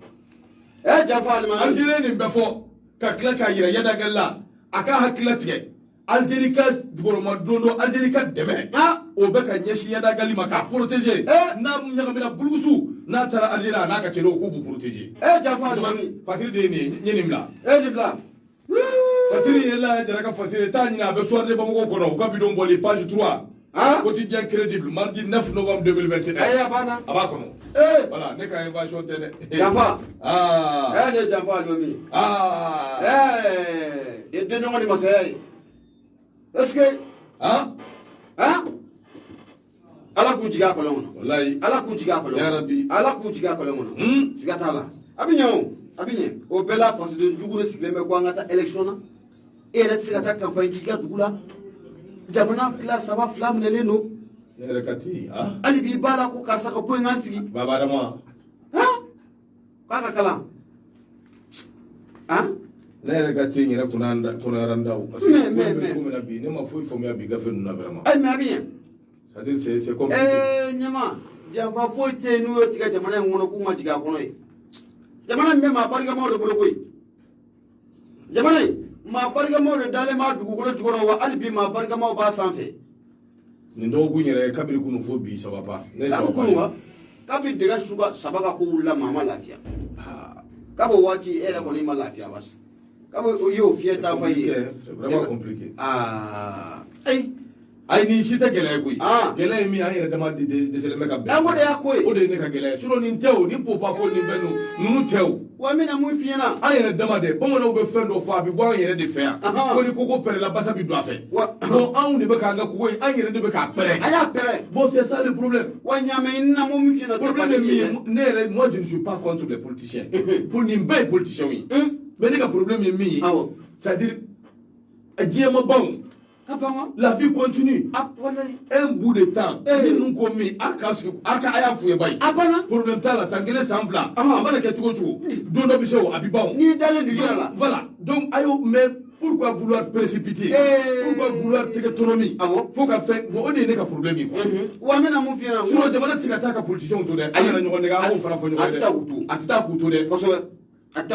Algérie n'est pas fort. Kakla ka yira yada galla aka hakila tige Algérie jugoroma dondo Algérie deme o be ka nyeshi yada gali maka protéger na nyaga bela bulgusu na tara Algérie na ka telo ko bu protéger jafa mami fasiri de ni nyenimla libla fasiri yella jara ka fasiri ta nyina be soirée bamako ko no ka bidon boli page 3 quotidien crédible mardi 9 novembre 2021 abana abakono voilà ne ka invasion tene jafa ne jafa mami et de non ni masay est-ce que ala ku jiga ko lono wallahi ala ku jiga ko lono ya rabbi ala ku jiga ko lono sigatala abinyo o bela parce de dugure sigleme ko ngata élection na et la sigata campagne tika dugula jamana class ça va flamme les no rekati ali bi bala ko karsa ko point ngansigi baba dama kaka kala ne rekati ngira kunanda kunaranda parce que me na bi ne ma foi fo me abi gafe na vraiment ay mais bien c'est compliqué nyama java foi te nu yo tika jamana ngono ku ma jiga kono jamana me ma barga mo do bolo koy jamana ma barga mo de dale ma dugu ko jugoro wa albi ma barga mo ba sanfe ni ndo kunyere kabiri kunu fo bi ça va pas ne ça va pas kabiri de ga suba sabaka ko wulla mama lafia kabo wati era ko ni ma lafia bas kabo yo fieta fa yi c'est vraiment compliqué ay ni shita gele koy gele mi ay dama de se le meka be amode ya koy o de ne ka gele suno ni tew ni popa ko ni benu nunu tew wa mina mu fiena ay dama de bomo no be fendo fo abi bo yere de fe ko ni koko pere la basa bi do afa bon an ne be ka ga ko an yere de be ka pere aya pere bon c'est ça le problème wa nyame na mu fiena to problème mi moi je ne suis pas contre les politiciens pour ni be politiciens oui mais le problème est mi c'est-à-dire diema bon la vie continue. Un bout de temps. Nous commis aka aya fouye bay. Problème ta la sangele sanfla. Amana ke tugo tugo. Dondo bisewo abibon. Ni dale nu yala. Voilà. Donc ayo mais pourquoi vouloir précipiter? Pourquoi vouloir take autonomie? Faut qu'a fait bon on est ka problème quoi. Wa mena mu fina. Sur jamana tika ka politicien to de. Ayana nyogo nega o fara fo nyogo de. Atita kuto de.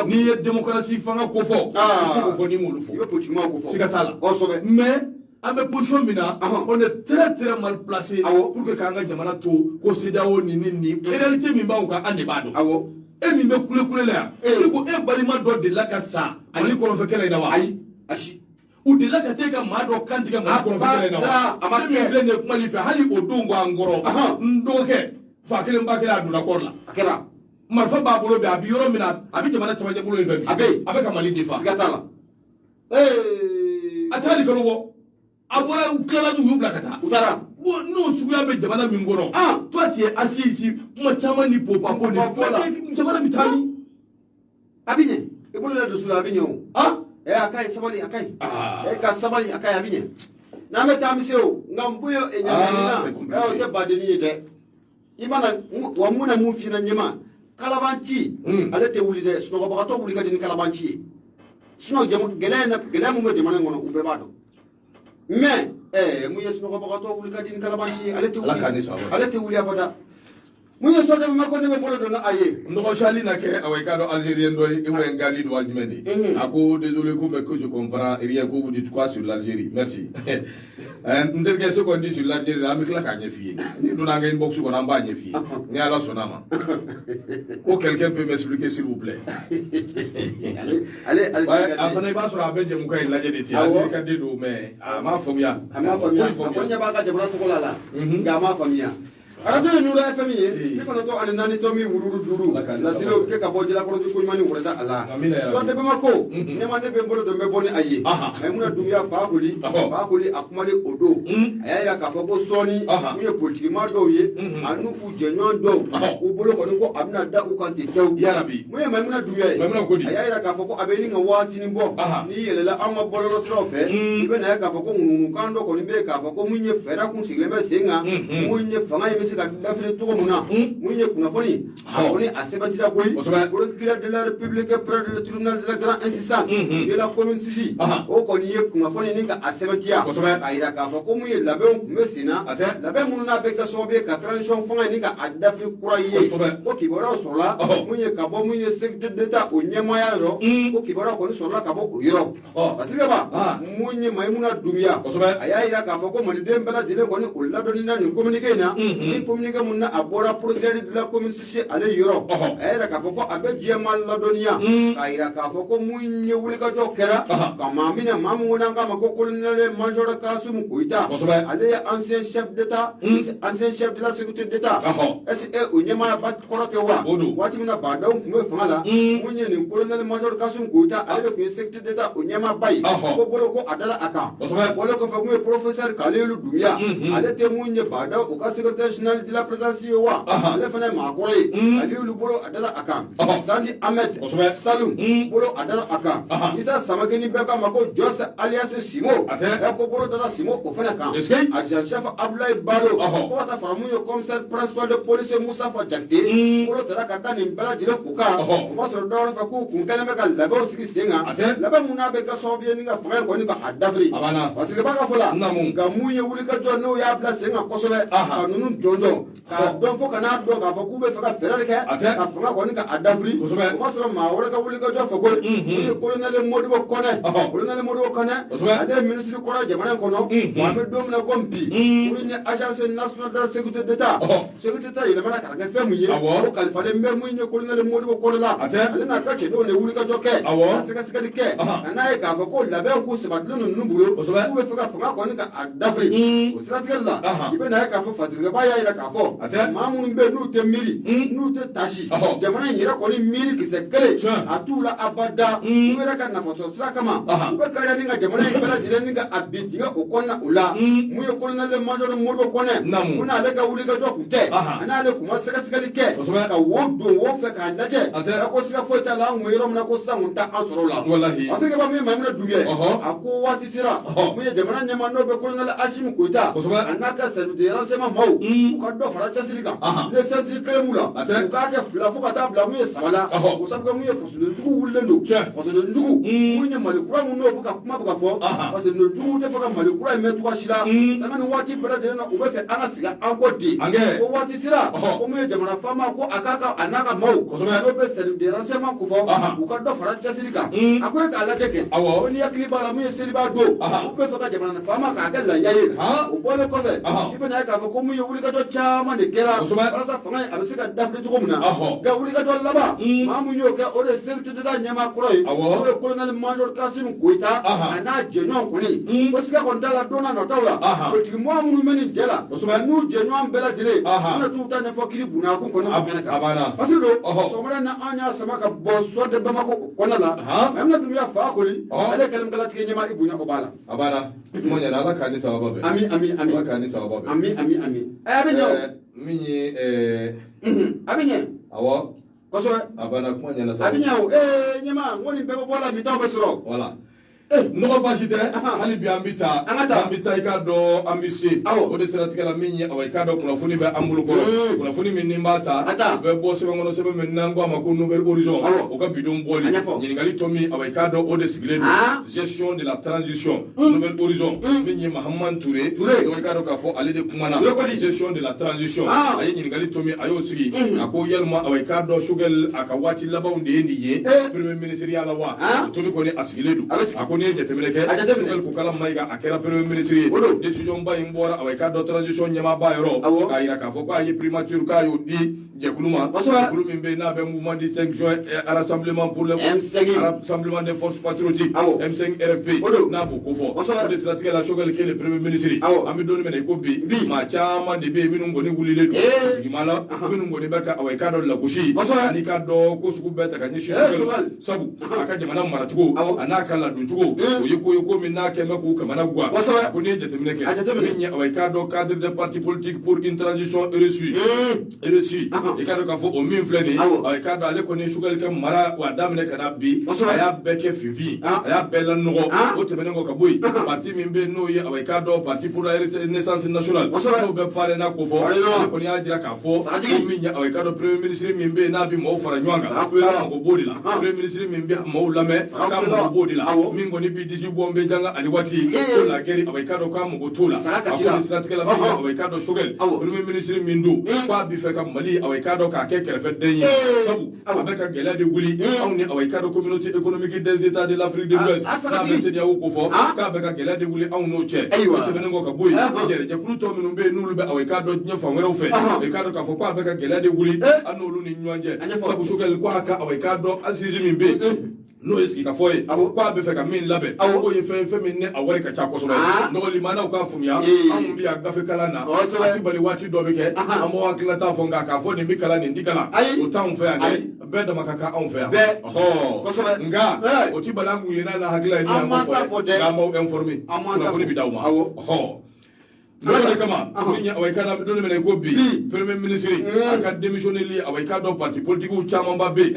Ni démocratie fanga ko fo. Ko fo ni mo lu fo. Sikatala. Mais à mes positions, on est très très mal placé pour que Kanga Jamana to, Kosidao ni. En réalité, Mimba ou Ka Andebado. Et Mimba Kule là. Et le baliment de la Cassa, à l'école fait qu'elle est là. Ou de la Kateka Mado Kantika Mado fait qu'elle est là. Amami ne qualifie Hali Odongo Angoro. Ndoke, Fakele Mbakela de la Corla. Akela. Marfa Babolo, Abiyoro Mina, Abit Jamana Tabajabolo, avec Amali Defa. Atali Korobo. Abora ukala du yubla kata utara bon no suya be jamana mingono toi tu es assis ici moi chama ni popa ko ni jamana bitani abinye e bolo la dosula abinye akai sabali akai ka sabali akai abinye na meta miseo ngambuyo e nyamina o te badeni de imana wa muna mu fina nyema kalabanti ale te wuli de sino ko bakato wuli ka din kalabanti sino jamu gele mu me jamana ngono ube bado mais muye sino ko bakato wuli ka din kalabanti ale te wuli abada muye so de mako ne be molo do na aye ndo shali na ke aweka do algérien do e wen gali do wajmeni ako désolé ko mais que je comprends rien que vous dites quoi sur l'Algérie merci nderge ce qu'on dit sur l'Algérie la mi klaka nyefie ni do na ngeen boxu ko na mba nyefie ni ala sonama ko quelqu'un peut m'expliquer s'il vous plaît allez afana ba so abe je mu kay la jedi ti ali ka de do mais ma famia ko nya ba ka je bra to ko la ga ma famia arajo ye nura fm ye ni kono to ani nani to mi wururu duru la silo ke ka bojila ko ko mani wurata ala so de bama ko ne ma ne be mbolo do me boni aye ay muna dunya fa kuli akumale odo ayaya ka fo ko soni mu ye politique ma do ye anu ku jenyon do u bolo ko ko abna da u kan te tew ya rabbi mu ye mamuna dunya ye ayaya ka fo ko abeli nga wati ni bo ni yelela anga bolo so fe ibe na ka fo ko ngunu kan do ko ni be ka fo ko mu ye fera kun sigleme senga mu ye fanga ye ka dafre to muna munye kuna foni oni asebati da koy procureur de la république près du tribunal de la grande instance de la commune Sisi o koni ye kuna foni ninga asebati ya ayira ka fa ko munye labe mesina labe mununa be ka sobe ka transition fanga ninga adafre kura ye o kibora sola munye ka bo munye secteur d'état o nyama ya ro o kibora ko ni sola ka bo o yoro patiga ba munye maimuna dumia ayira ka fa ko mali dembela jile ko ni ulla do ni na ni communiquer na communiqué munna abora procureur de la commune Sisi ale yoro ayira ka foko abe jemal la donia ayira ka foko munye wuli ka jokera ka mamina mamu nanga mako colonel major Kasum Koita ale ancien chef d'état ancien chef de la sécurité d'état est onyema ba korote wa wati mina bada kumwe fangala munye ni colonel major Kasum Koita ale ko sécurité d'état onyema bai ko bolo ko adala aka wala ko famu professeur Kalelu Dumia ale te munye bada o ka secrétaire de la présence yowa ale fana ma koy ali lu bolo adala akam Sandi Ahmed Salum bolo adala akam isa samageni beka mako Jose alias Simo ko bolo dala Simo ko fana kan agent chef Abdoulaye Balo ko ta faramu yo commissaire principal de police Moussa Fadjakte bolo dala kata ni mbala dile kuka mo so do fa ku kun kana meka labo sigi senga laba muna beka so bi ni ga fa ko ni ka adafri wati ba ka fola ga munye wuli ka jonno ya place senga ko so be kanunu jondo ka don fo kana don ka fo ku be fa ferere ke ka fa ko ni ka adafri mo so ma wala ka wuli ka jo fa ko ni colonel Modibo Kone colonel Modibo Kone ade ministre ko ra jamana ko no Mohamed Dom na kompi ni agence nationale de la sécurité d'état sécurité d'état ile mara ka fe mu ye ko kalifa le mbe mu ni colonel Modibo Kone la ale na ka che do ne wuli ka jo ke sika sika dike na e ka fa ko la be ku se batlu nu bulo ku be fa ko ni ka adafri o strategela ibe na ka fa fatirga ba ya ira ka fo mamun be nu te miri nu te tashi jamana yira ko ni miri ki se kele atula abada wera ka na foto kama be ka ya dinga jamana yira dire ninga abbi dinga ko konna ula mu ye colonel major Modibo Kone kuna le ka wuli ka jo kunte ana le kuma sika sika dike ka wodo wo fe ka ndaje ko sika fo ta la mu yiro na ko sangunta asoro la wallahi asike ba mi mamna dumye ako wati sira mu ye jamana nyama no be colonel Hashim Koita anaka service de renseignement mau ko do fara tasirika le centre klemula ka ke fla fo bata bla mu ye sala ko sabga mu ye fosu de ndugu wulendo fosu de ndugu mu nye malikura mu no buka kuma buka fo parce que no ndugu de faka malikura me tuwa shila sama ni wati bela de na ube fe ana siga anko di ko wati sira ko mu ye jamana fama ko akaka anaka mau ko do be service de renseignement ko fo ko do fara tasirika akoy ka ala teke ko ni yakli bala mu ye seriba do ko be faka jamana fama ka galla yayi o bole ko fe ibe na ka fo ko mu ye wuli ka do chama ne kera rasa fanga abise ka dafle to muna ga wuli ka do laba mamu yo ke o de secte de da nyama kroy o colonel major Kasum Koita ana jenyon kuni ko sika ko ndala dona no tawla ko ti mo mu meni jela nu jenyon bela jele na tu ta ne fo kili buna ko kono amana ka fatido so mara na anya sama ka boso de bama ko kono la même na dunya fa ko li ale kalam kala ti nyama ibunya ko bala abana mo nya ala ka ni sababu ami ala ka ni sababu ami abenyo minyi abenye awo koso abana ko nya na sababu abenyo nyama ngoni bebo bola mi taw besoro wala nogo basi tɛ hali bi an bɛ taa i k'a dɔn an bɛ se o de siratigɛ la min ye i k'a dɔn kunnafoni bɛ an bolo kɔrɔ kunnafoni min ni b'a ta o bɛ bɔ sɛbɛn kɔnɔ sɛbɛn min n'an ko a ma ko nouvelle horizon o ka bidon bɔli ɲininkali tɔ min i k'a dɔn o de sigilen don gestion de la transition nouvelle horizon min ye Mahamani Ture i k'a dɔn k'a fɔ ale de kumana gestion de la transition a ye ɲininkali tɔ min a y'o sigi a ko yalima i k'a dɔn Choguel a ka waati labanw de ye nin ye premier ministre ya la wa o tomi kɔni a sigilen don a ko ni ye jateminɛ kɛ Choguel ko kala Mayiga a kɛra premier ministre ye décision ba in bɔra i k'a dɔn transition ɲɛmaaba yɔrɔ k'a yira k'a fɔ k'a ye primature k'a y'o di Jekuluma, Jekulumbe n'a pas mouvement du 5 juin, rassemblement pour le rassemblement des forces patriotiques, M5 RFP, n'a beaucoup fort. Pour les stratégies, la choc qui est le premier ministre, Amidon Menekobi, Machama, de B, Minungoni Gulile, Himala, Minungoni Baka, Awekado Lagushi, Anikado, Kosuku Beta, Kanishi, Sabu, Akademana Maratugo, Anakala Dutugo, Yoko Minaka, Maku, Kamanagua, Kuni Jetemineke, Awekado, cadre de parti politique pour une transition reçue. Et quand on fait au mieux flâner, avec cadre à l'économie, Sugar Mara, ou Adam Nekanabi, Aya Beke Fivi, Aya Bella Noro, Otemengo Kaboui, Parti Mimbe Noye, avec cadre, Parti pour la Renaissance nationale, Obe Parena Kofo, Konya Dirakafo, Minya, avec cadre Premier ministre Mimbe Nabi Mo Faranyanga, Kamango Bodila, Premier ministre Mimbe Mo Lame, Kamango Bodila, Mingoni Bidisi Bombe Janga, Aniwati, la guerre avec cadre Kamango Tola, avec cadre Sugar, Premier ministre Mindu, Pas Bifeka Mali, avec cadre Kake, fait Denny, Sabu, avec un gala de Willy, on est avec cadre communauté économique des États de l'Afrique de l'Ouest, Sedia Okofo, avec un gala de Willy, on no check, Temengo Kaboui, il Pluto Minumbe, nous, avec cadre Niafan, avec cadre Kafopa, avec un gala de Willy, à nos lunes, Sabu Sugar, Kwaka, avec cadre Azizimbe. No eski ka foye kwa be fe ka min labe ko ye fe min ne awari ka cha ko so no limana ko afumya am bi aga fe kala na ati bali wati do be ke amo akila ta fonga ka fo ni bi kala ni ndikala o ta on fe ade be da makaka on fe ho nga o ti bala ngu yena na hagila ni am fo ga mo informer na fo ni bi dawma ho Dole kama minya awekana dole mena ko bi premier ministre aka démissionner li awekado parti politique ou chama mbabe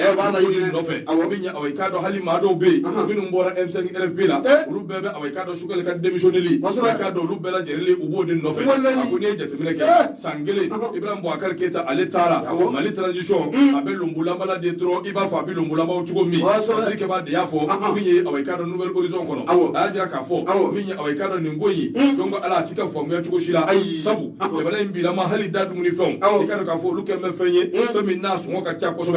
no fe minya awekado halima do be minu mbora M5 RFP la rubebe awekado shugal ka démissionner li awekado rubela jerele ubode no fe akuni jetemene ke sangele Ibrahim Boubacar Keita ale tara mali transition abe lumbula bala de tro iba fa bi lumbula ba chugo mi ke ba de yafo minya awekado nouvelle horizon kono ajira ka fo minya awekado ningoyi dongo ala tika fo mi Shila sabu ebana imbila ma hali dadu muni fon ikano ka fo luke me fenye to mi na so ka cha ko so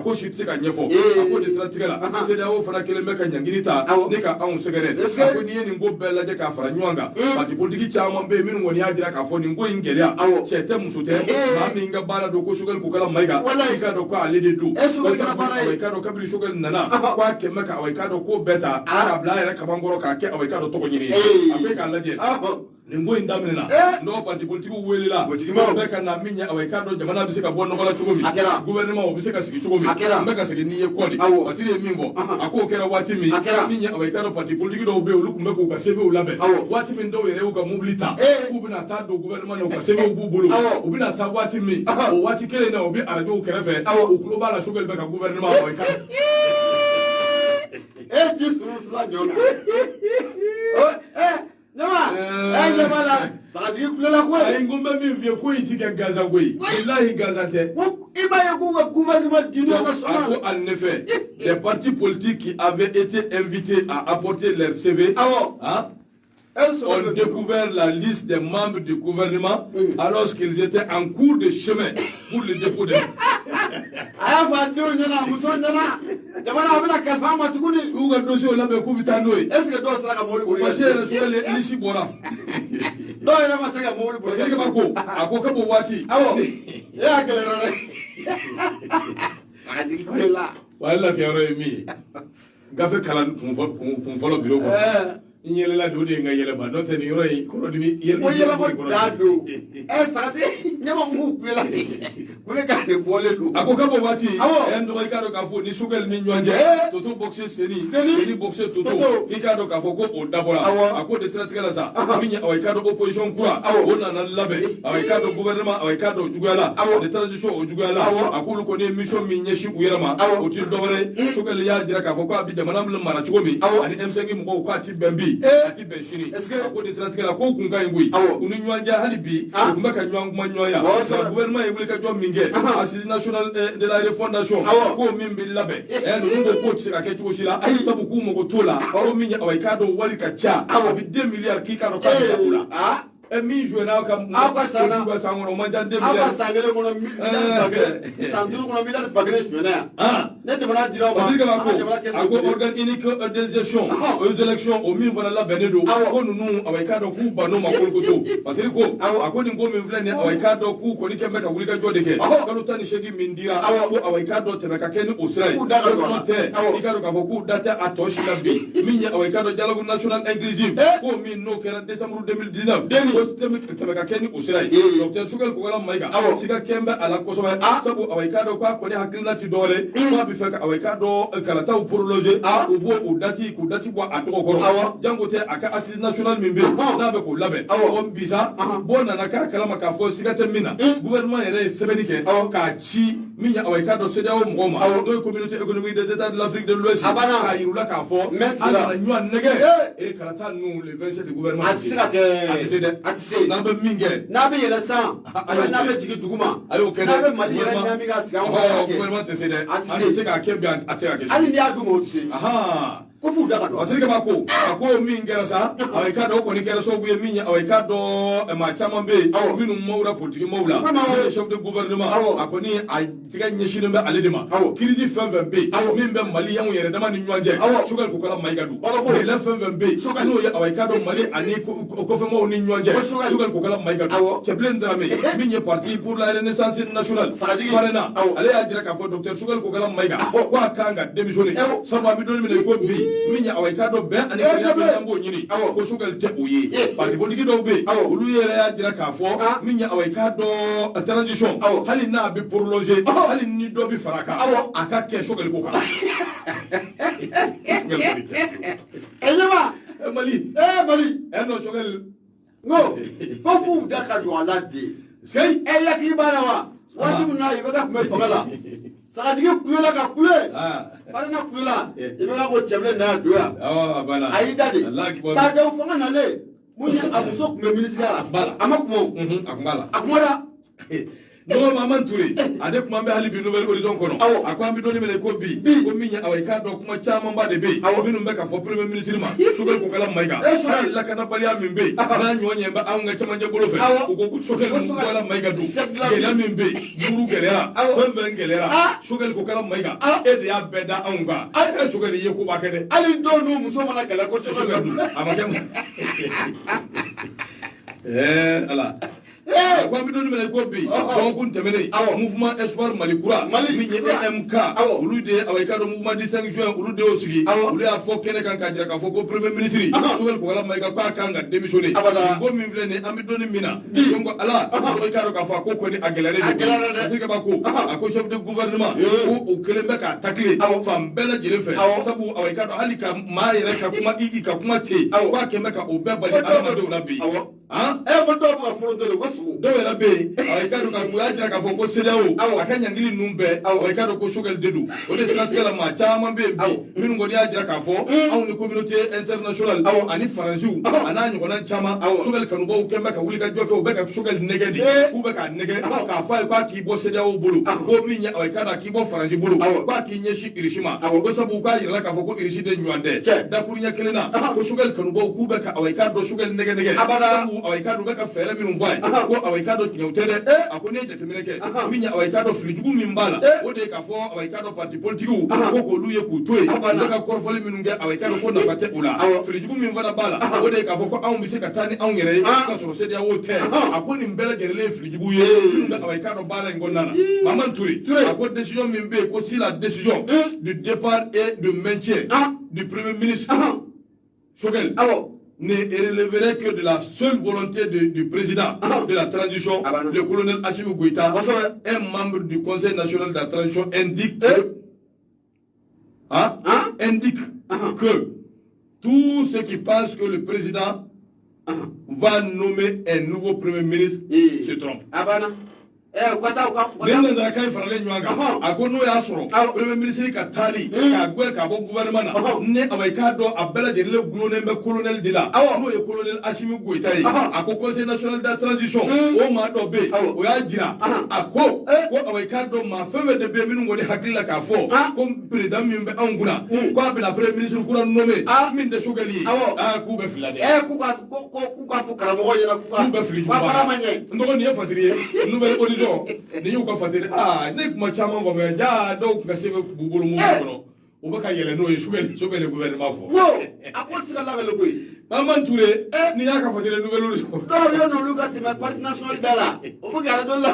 ko shi tika nyefo ko de sira tika la se da wo fara kele me ka nyangirita ne ka an segere ko ni ni ngo bella je ka fara nywanga parti politique cha mo be min woni ajira ka fo ni ngo ingelia chete musute ma mi nga bala do ko shugal ko kala maiga ka do ko ale de du ka do kabri shugal nana kwa ke me ka ka do ko beta arabla era ka bangoro ka ke ka do to ko nyini ape ka la je Lingo indamina no parti politique wele la be kana minya awekado jamana bisika bonno kala chugomi gouvernement obisika siki chugomi mbeka siki niye kodi basire mingo akokera watimi minya awekado parti politique do be olukumbe ko ka seve ulabe watimi ndo yere uka mobilita ubina ta do gouvernement no ka seve ububulu ubina ta watimi o wati kele na obi arajo kerefe okulo bala shugel be ka gouvernement awekado just la nyona Nyama la sadi kulela kwa ngombe mi vie ko itika Gaza koi billahi Gaza te iba ya gouvernement d'union nationale en effet les partis politiques qui avaient été invités à apporter leur CV ont découvert la liste des membres du gouvernement alors qu'ils étaient en cours de chemin pour le dépôt de aya fa do nyana muso nyana jamana abila kalfa ma tukuni uga dossier la be ko bitano est-ce que do sala ka moli boli parce que sur les lisi bora do ina ma sala moli boli parce que ba ko akoko bo wati awo ya kelera le adi ko la wala fiaro mi gafe kala kun folo bureau ko inyele la do de nga yele ba do te ni roy ko do mi yele ba dado sadi nyama ngu pela kule ka de bole lu akoka bo wati en do ka do ka fo ni sugal ni nyonje toto boxe seni boxe toto ki ka do ka fo ko o dabora ako de sira tigala sa minya awai ka do opposition kura ona na labe awai ka do gouvernement awai ka do jugala de transition o jugala akulu ko ne mission mi nyeshi uyerama o ti dobare sugal ya jira ka fo ko abi jamana mul mara chugomi ani M5 mo ko ati bembi ati benshini ako de sira tigala ko kunga ngui unu nyanja halibi kumba ka nyanguma nyoya gouvernement yebule ka jo minge assise nationale de la refondation ko min bil labe no ngo ko tsika ke chushila sabu ku mo ko tola ko minya awai ka do wali ka cha abi 2 milliards ki ka do ka kula mi jouera kam sana ko sangoro manja 2 milliards sangere ko no milliards bagere sanduru ko no milliards bagere jouena organe unique des gestions aux élections au min fana labɛnnen don ko ninnu a bɛ k'a dɔn k'u ban'o ma kolokoto parce que ko a ko nin ko min filɛ nin ye a bɛ k'a dɔn k'u kɔni kɛ bɛ ka wulikajɔ de kɛ kalo 18 min dira fo a bɛ k'a dɔn tɛmɛ ka kɛ ni o sira ye n'o tɛ i k'a dɔn k'a fɔ k'u da tɛ a tɔ si la bi min ye a bɛ k'a dɔn dialogue national inclusive ko min n'o kɛra décembre 2019 ko tɛmɛ ka kɛ ni o sira ye docteur Sukali Kokala Mayiga siga kɛn bɛ a la kosɛbɛ sabu a bɛ k'a dɔn k'a kɔni hakilina ti dɔwɛrɛ ko a bɛ fɛ ka a bɛ k'a dɔn kalataw prolonger u b'o o dati k'u dati bɔ a tɔgɔ kɔrɔ jango tɛ a ka assise nationale min bɛ yen n'a bɛ k'o labɛn o bisa bɔ nana k'a kalama k'a fɔ siga tɛ min na gouvernement yɛrɛ ye sɛbɛnni kɛ k'a ci min ye a bɛ k'a dɔn CEDEAO mɔgɔw ma n'o ye communauté économique des états de l'Afrique de l'Ouest k'a yir'u la k'a fɔ a nana ɲɔgɔn nɛgɛ kalata ninnu le 27 gouvernement a tɛ se ka kɛ a tɛ se dɛ n'a bɛ min kɛ n'a bɛ yɛlɛ san n'a bɛ jigin duguma a y'o kɛ dɛ n'a bɛ Mali yɛrɛ ɲami ka sigi an kɔrɔ gouvernement tɛ se dɛ a tɛ se k'a kɛ bi a tɛ se ka kɛ hali n'i y'a d'u ma o tɛ se ko f'u da ka dɔn parce que kaba ko a ko min kɛra sa a bɛ k'a dɔn o kɔni kɛra sababu ye min ye a bɛ k'a dɔn maa caman bɛ yen minnu mawura politique mawula n'o ye chef de gouvernement a kɔni a tɛgɛ ɲɛsinnen bɛ ale de ma kiriji fɛn fɛn bɛ yen min bɛ maliyɛnw yɛrɛ dama ni ɲɔgɔn cɛ Sukali Kokala Mayiga don yɛlɛ fɛn fɛn bɛ yen n'o ye a bɛ k'a dɔn Mali ani kɔfɛmɔgɔw ni ɲɔgɔn cɛ Sukali Kokala Mayiga don Cɛbilen Darame min ye parti pour la renaissance nationale parrainant ale y'a jira k'a fɔ docteur Sukali Kokala Mayiga ko a kan ka démissionner sabu a bɛ don min ko bi min ye a bɛ k'a dɔn bɛn ani kɛlɛ bɛ an b'o ɲini ko Sukali tɛ o ye parti politique dɔw bɛ yen olu yɛrɛ y'a jira k'a fɔ min ye a bɛ k'a dɔn transition hali n'a bɛ prolonger hali ni dɔ bɛ fara a kan a ka kɛ Sukali ko kan Mali non Sukali ngo ko f'u da ka don a la de sɛyi yakili b'a la wa waati min na i bɛ ka kun bɛ fanga la sagatigi kulela ka kule parina kulela i bɛ ka ko Cɛbilen n'a don yan a y'i da de badenw fanga nalen mun ye a muso tun bɛ minisiriya la a ma kuma a kumara Dɔgɔ Maman Ture ale kuma bɛ hali bi Nouvelle Horizon kɔnɔ a ko an bɛ dɔɔnin minɛ ko bi ko min ye a bɛ k'a dɔn kuma camanba de bɛ yen minnu bɛ ka fɔ premier ministre ma Sukali Kokala Mayiga hali lakanabaliya min bɛ yen n'a ɲɔgɔn ɲɛ bɛ anw ka cɛmancɛ bolo fɛ u ko ko Sukali Kokala Mayiga don gɛlɛya min bɛ yen buru gɛlɛyara fɛn fɛn gɛlɛyara Sukali Kokala Mayiga e de y'a bɛɛ da anw kan Sukali ye ko b'a kɛ dɛ hali dɔw n'u muso mana kɛlɛ ko Sukali ka don a ma kɛ ala ko an bɛ dɔɔnin minɛ ko bi dɔgɔkun tɛmɛnen mouvement espoir Mali kura min ye EMK olu de a bɛ k'a dɔn mouvement du 5 juin olu de y'o sigi olu y'a fɔ kɛnɛ kan k'a jira k'a fɔ ko premier ministre Sukali Kokala Mayiga k'a kan ka démissionner ko min filɛ nin ye an bɛ dɔɔnin min na donc ala a bɛ k'a dɔn k'a fɔ a ko kɔni a gɛlɛyalen don parce que kaba ko a ko chef de gouvernement ko o kelen bɛ k'a tacler fan bɛɛ lajɛlen fɛ sabu a bɛ k'a dɔn hali ka maa yɛrɛ ka kuma i ka kuma ten k'a kɛn bɛ ka o bɛɛ bali adamadenw na bi ko dɔw bɛ ka foronto de ko sugu dɔw yɛrɛ bɛ yen a bɛ k'a dɔn k'a fɔ u y'a jira k'a fɔ ko CEDEAO a ka ɲankili ninnu bɛɛ a bɛ k'a dɔn ko Sukali de don o de siratigɛ la maa caman bɛ yen bi minnu kɔni y'a jira k'a fɔ anw ni communauté internationale ani Faransiw a n'a ɲɔgɔnna caman Sukali kanubaw kɛn bɛ ka wulikajɔ kɛ u bɛ ka Sukali nɛgɛ de k'u bɛ k'a nɛgɛ k'a fɔ a ye k'a k'i bɔ CEDEAO bolo ko min ye a bɛ k'a dɔn a k'i bɔ Faransi bolo k'a k'i ɲɛsin Irisi ma ko sabu k'a yirala k'a fɔ ko Irisi de ɲɔgɔn tɛ dakuru ɲɛ kelen na ko Sukali kanubaw k'u bɛ ka a bɛ k'a dɔn Sukali nɛgɛ sabu a bɛ k'a dɔn u bɛ ka fɛɛrɛ minnu fɔ a ye ko a bɛ k'a dɔn tiɲɛw tɛ dɛ a ko n'i ye jateminɛ kɛ min ye a bɛ k'a dɔn filijugu min b'a la o de ye k'a fɔ a bɛ k'a dɔn parti politigiw ko k'olu ye k'u to yen u bɛ ka kɔrɔfɔli minnu kɛ a bɛ k'a dɔn ko nafa tɛ o la filijugu min fana b'a la o de ye k'a fɔ ko anw bɛ se ka taa ni anw yɛrɛ ye k'a sɔrɔ CEDEAO tɛ a ko nin bɛɛ lajɛlen ye filijugu ye minnu bɛ a bɛ k'a dɔn baara in kɔnɔna na Maman Ture a ko décision min bɛ yen ko si la décision du départ et de maintien du premier ministre Sukali ne relèverait que de la seule volonté du président de la transition, le colonel Assimi Goïta, un membre du Conseil national de la transition indique que tous ceux qui pensent que le président va nommer un nouveau premier ministre se trompent. Ni nanzara kan faralen ɲɔgɔn kan a ko n'o y'a sɔrɔ premier ministre ka taali k'a gɛn ka bɔ gouvernement na ne a bɛ k'a dɔn a bɛɛ lajɛlen gulonnen bɛ colonel de la n'o ye colonel Assimi Goïta ye a ko conseil national de la transition o maa dɔ bɛ yen o y'a jira a ko a bɛ k'a dɔn maa fɛn fɛn de bɛ yen minnu kɔni hakili la k'a fɔ ko président min bɛ anw kunna k'a bɛna premier ministre kura nommé min tɛ Sukali ye k'u bɛ fili dɛ k'u k'a fɔ karamɔgɔ ɲɛna k'u bɛ fili juguba n tɔgɔ nin ye fasiri ye Nouvelle Horizon ni y'u ka fatiri ne kuma caman fɔ mɛ ja dɔw kun ka se bɛ bolo mun kɔnɔ o bɛ ka yɛlɛ n'o ye sokɛli gouvernement fɔ. a ko ti ka labɛn koyi. Maman Touré n'i y'a ka fatiri nouvelle sɔrɔ. dɔw ye n'olu ka tɛmɛ parti national bɛɛ la o bɛ kɛra dɔ la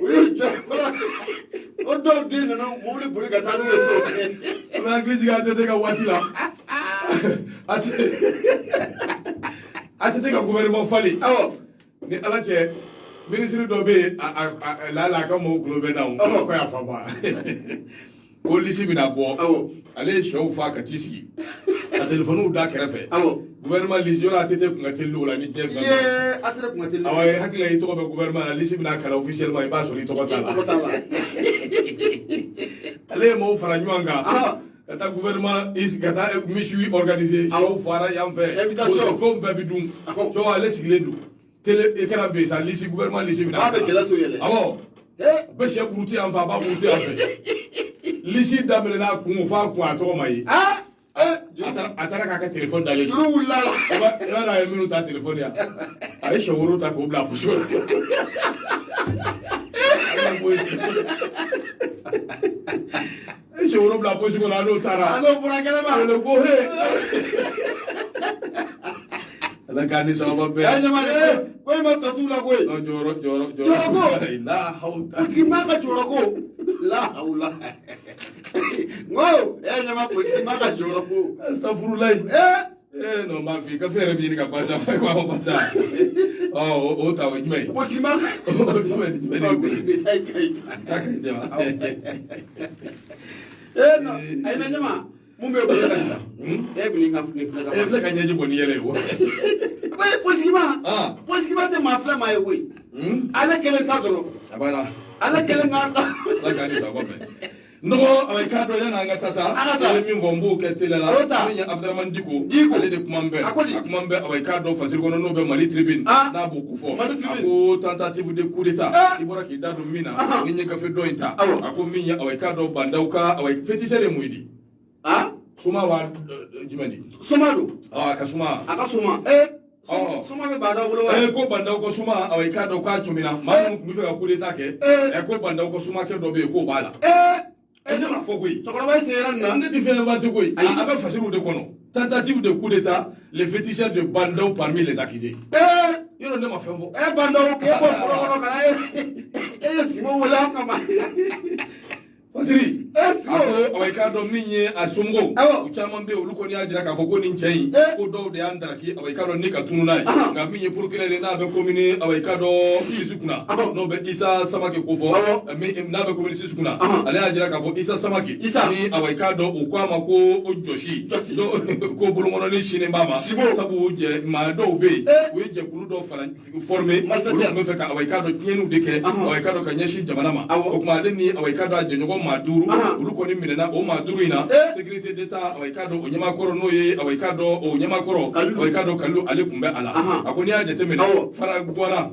o ye jɔ o dɔw den nana mobili boli ka taa n'u ye so. an bɛ hakili jigin ATT ka waati la ATT ka gouvernement falen. ni ala cɛ ministre dɔ bɛ yen a ka mɔgɔw tulo bɛ na o ko y'a fa ba ko lisi bɛna bɔ ale ye sɛw fa ka t'i sigi ka telefoniw da kɛrɛfɛ gouvernement lisi yɔrɔ ATT kun ka teli o la ni diɲɛ fɛn bɛɛ awɔ ye hakili la i tɔgɔ bɛ gouvernement la lisi bɛna kalan officiellement i b'a sɔrɔ i tɔgɔ t'a la ale ye mɔgɔw fara ɲɔgɔn kan ka taa gouvernement ka taa misiw organiser sɛw fara yan fɛ fɛnw bɛɛ bɛ dun sɛw ale sigilen don télé kɛra bɛ sa lisi gouvernement lisi bɛna a bɛ gɛlɛya so yɛlɛ awɔ bɛ sɛ buruti yan fɛ a b'a buruti yan fɛ lisi daminɛna kun f'a kun a tɔgɔ ma ye a taara k'a ka téléphone dalen juru wulila la i b'a dɔn a ye minnu ta téléphone yan a ye sɛ woro ta k'o bila poche la a ye sɛ woro bila poche kɔnɔ n'o taara n'o bɔra kɛnɛma a ko he ala k'a ni sababa bɛɛ a ɲamalen ko i ma tatu la koyi jɔyɔrɔ ko la hawla politiki maa ka jɔyɔrɔ ko la hawla ngo ɲama politiki maa ka jɔyɔrɔ ko astafurulayi non m'a f'i ka fɛn yɛrɛ bɛ ɲini ka pasa ko a ma pasa o ta o ye jumɛn ye politiki maa jumɛn de ye k'a ka ɲi jama non ayi na ɲama mun bɛ bolo kan e bɛ nin ka filɛ ka ɲɛji bɔ ni yɛlɛ ye wa politiki maa tɛ maa filɛ maa ye koyi ale kelen ta dɔrɔn a b'a la ale kelen k'a ta ala k'a ni sababa bɛɛ nɔgɔ a bɛ k'a dɔn yanni an ka taa sa an ye min fɔ n b'o kɛ teliya la min ye Abdramane Diko ale de kuma n bɛ a kuma n bɛ a bɛ k'a dɔn fasiri kɔnɔ n'o bɛ Mali Tribune n'a b'o ko fɔ a ko tentative de coup d'état i bɔra k'i da don min na ni n ye gafe dɔ in ta a ko min ye a bɛ k'a dɔn bandaw ka a bɛ féticheur ye mun ye di suma wa jumɛn di suma don a ka suma suma bɛ bandaw bolo wa ko bandaw ko suma a bɛ k'a dɔn k'a cumina maa minnu tun bɛ fɛ ka coup d'état kɛ ko bandaw ko suma kɛ dɔ bɛ yen k'o b'a la ne ma fɔ koyi cɛkɔrɔba ye sɛgɛrɛ nin na ne tɛ fɛn fɔ koyi a bɛ fasiriw de kɔnɔ tentative de coup d'état les féticheurs de bandaw parmi les accusés yɔrɔ ne ma fɛn fɔ bandaw k'e bɔ fɔlɔ kɔnɔ ka na e ye Simon wele an kama fasiri a ko a k'a dɔn min ye a somɔgɔw u caman bɛ yen olu kɔni y'a jira k'a fɔ ko nin cɛ in ko dɔw de y'an daraki a k'a dɔn ni ka tunu n'a ye nka min ye procureur ye n'a bɛ commune a k'a dɔn Sisi kunna n'o bɛ Isa Samake ko fɔ n'a bɛ commune Sisi kunna ale y'a jira k'a fɔ Isa Samake ni a k'a dɔn o ko a ma ko o jɔsi ko bolokɔnɔni sini b'a ma sabu maa dɔw bɛ yen u ye jɛkulu dɔ fana former olu tun bɛ fɛ ka a k'a dɔn tiɲɛniw de kɛ a k'a dɔn ka ɲɛsin jamana ma o tuma ale ni a k'a dɔn a jɛɲɔgɔn maa duuru olu kɔni minɛna o maa duuru in na sécurité d'État a k'a dɔn o ɲɛmakɔrɔ n'o ye a k'a dɔn o ɲɛmakɔrɔ a k'a dɔn Kalilu ale tun bɛ a la a ko n'i y'a jateminɛ Fara Gwara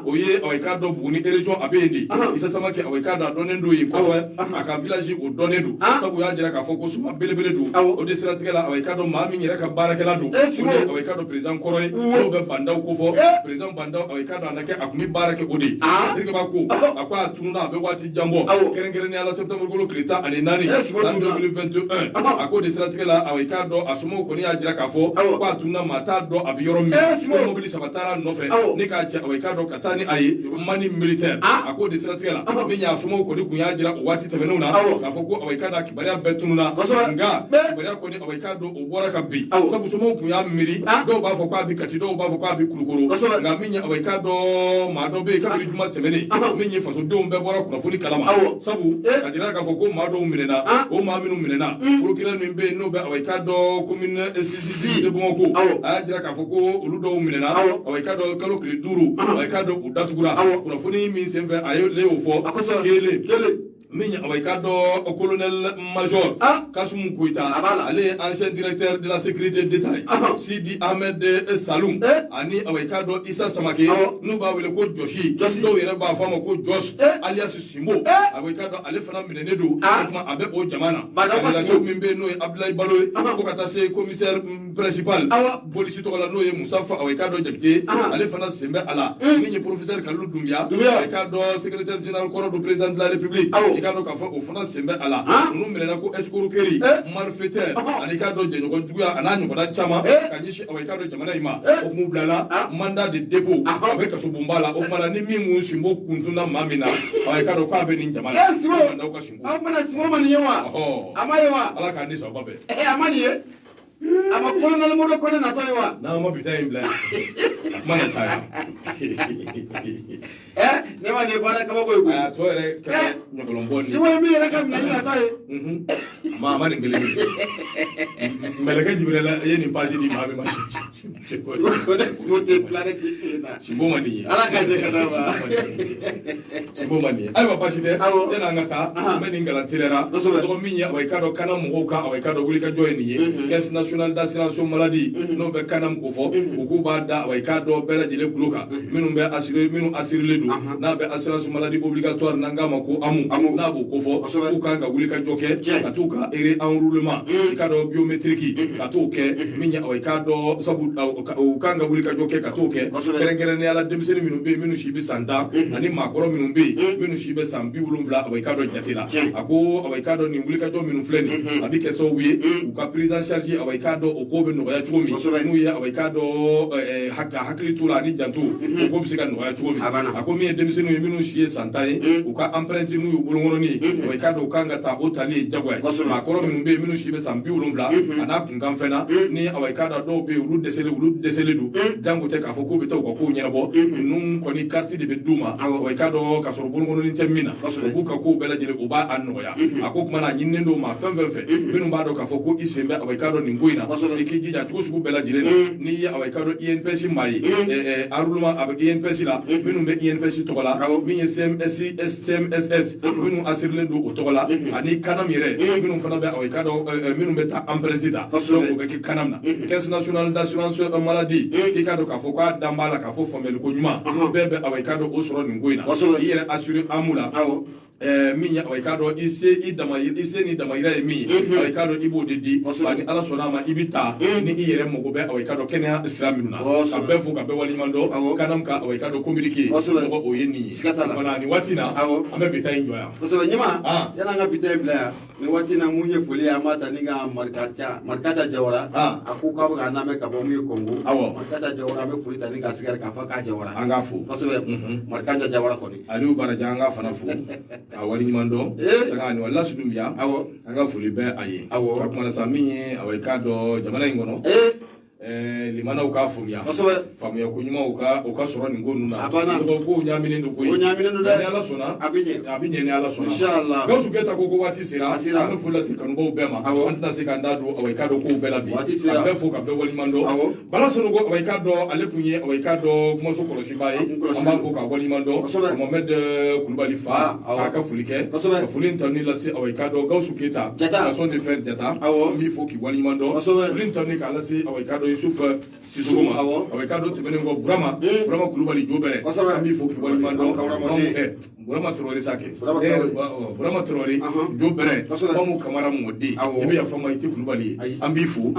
o ye a k'a dɔn Buguni région a bɛ yen de Isa Samake a k'a dɔn a dɔnnen don yen kosɛbɛ a ka village o dɔnnen don sabu u y'a jira k'a fɔ ko suma belebele don o de siratigɛ la a k'a dɔn maa min yɛrɛ ka baarakɛla don o de a k'a dɔn président kɔrɔ ye dɔw bɛ bandaw ko fɔ président bandaw a k'a dɔn a na kɛ a tun bɛ baara kɛ o de ye Terikɛba ko a ko a tununa a bɛ waati jan bɔ kɛrɛnkɛrɛnnenya la septembre kolo tile 14 san 2021 a ko de siratigɛ la a k'a dɔn a somɔgɔw kɔni y'a jira k'a fɔ ko a tununa maa t'a dɔn a bɛ yɔrɔ min ko mobili saba taara nɔfɛ ne k'a cɛ a k'a dɔn ka taa ni a ye mani militaire a ko de siratigɛ la min y'a somɔgɔw kɔni kun y'a jira o waati tɛmɛnenw na k'a fɔ ko a k'a dɔn a kibaruya bɛɛ tununa nka kibaruya kɔni a k'a dɔn o bɔra ka bin sabu somɔgɔw kun y'a miiri dɔw b'a fɔ k'a bɛ Kati dɔw b'a fɔ k'a bɛ Kulukoro nka min ye a k'a dɔn maa dɔ bɛ yen kabini juma tɛmɛnen min ye fasodenw bɛɛ bɔra kunnafoni kalama sabu ka jira k'a fɔ ko maa dɔw minɛna o maa minnu minɛna procureur min bɛ yen n'o bɛ a k'a dɔn commune de Bamakɔ a y'a jira k'a fɔ ko olu dɔw minɛna a k'a dɔn kalo tile 5 a k'a dɔn u datugura kunnafoni min senfɛ a y'o fɔ kelen min awai colonel major Kasum Koita ale ancien directeur de la sécurité d'État Sidi Ahmed Saloum ani awai Issa Samake nu ba wele ko Joshi do yere ba fama ko Josh alias Simbo awai ale fana minene do kuma abe o jamana la so min be no Abdoulaye Baloy ko kata se commissaire principal police to la no ye Mustafa awai jabte ale fana sembe ala ni professeur Kalou Doumbia awai secrétaire général corps du président de la République ikado ka fa o fana sembe ala nu minena ko escroquerie malfaiteur ani kado je nyoko juya ananyo ko da chama kanyishi awai jamana ima o mu blala mandat de dépôt avec ka so bombala o mala ni mi mu Simbo kuntuna mamina awai ko abe ni jamana mandat ko Simbo amana Simbo mani yawa amayewa ala ka ni so babe amani ye ama colonel mo do ko na toyewa na mo bitain bla mana chaya ne ma ne bara ka ba ko to ere ka nyokolomboni si wa mi era ka na na toye ma mani ngele meleka jibrela yeni page di ma be ma ko ne Simbo te plare ki na Simbo mani ala ka je ka ba Simbo mani ay ba page de tena ngata meni ngala tilera do minya awai kana mo ka awai wuli ka join ni caisse nationale d'assurance maladie no be kanam ko fo ko ba da awai bela jile kuloka minu be assurer do na be assurance maladie obligatoire nangama ko amu na bo ko fo ko kanga wuli ka joke atuka ere enroulement ikado biométrique katoke minya awai sabu kanga wuli ka joke katoke kere ne ala demiseni minu shibi santa ani makoro minu be minu shibe sambi wulumvla awai jatila ako awai ni wuli ka jo minu fleni abi keso wi ka prise en charge awai o ko be no ya chumi nu ya awai hakli tula ni jantu ko bi sika no ya chumi ako mi demiseni minu shiye santai ka empreinte nu bulungono ni awai kanga ta otali jagwa makoro minu shibe sambi wulumvla ana kungan fena ni awai do be ulu desele du dango te ka fo ko be to ko nyerabo nun ko ni carte de beduma awai ka so bulungono ni temina ko ka ko bela jele o ba annoya ako kuma na nyinne ndo ma fenfenfe minu ba do ka fo ko isembe awai ni ngoina ikiji ja tusu bela jele ni ya awai INPC mai aruluma ab INPC la minu be INPC to la mi SMSS minu asirle do to la ani kanam yere minu fana be awai minu be ta empreinte da so ko be kanam na caisse nationale d'assurance maladie ikado ka fo ko dambala ka fo fomel ko nyuma bebe awai o soro ni ngoina yere assurer amula minya awai ise ni damayira mi awai ibo didi ani ala sona ma ibita ni yere mogo be awai kenya islamina abe fu ka be wali mando kanam ka awai communique mogo oyeni mana ni watina ame bita enjoya so nyima yana nga bita mbla ni watina munye fuli amata ninga markata jawara aku ka ba na me ka bo mu kongo markata jawara me fuli tani ga sigar ka fa ka jawara anga fu so markata jawara ko ni aliu barajanga fana fu awali mando sanga ni wala sudumbiya anga fuli be aye akuma sa minye awai jamana ingono limana uka fumya famya kunyuma uka soro ni ngonu na ko nyamine ndo ko ni ala sona abinye ni ala sona inshallah gausu keta ko wati sira anga fula sikanu bo bema anta sikanda do awai ko bela bi abe fo ka be wali mando bala sono go awai ale kunye awai kuma so koroshi bai amba fo ka wali mando Mohamed Kulbali fa aka fulike fulin tani la si awai gausu keta la son de faire data mi fo ki wali mando fulin tani ka la si awai Yusuf Sisoma awai tebene ngo Burama Kulubali jobere ambi fo ki wali mando Burama Traoré sake Burama Traoré jobere mamu kamara modi ebe ya fama iti Kulubali ambi fo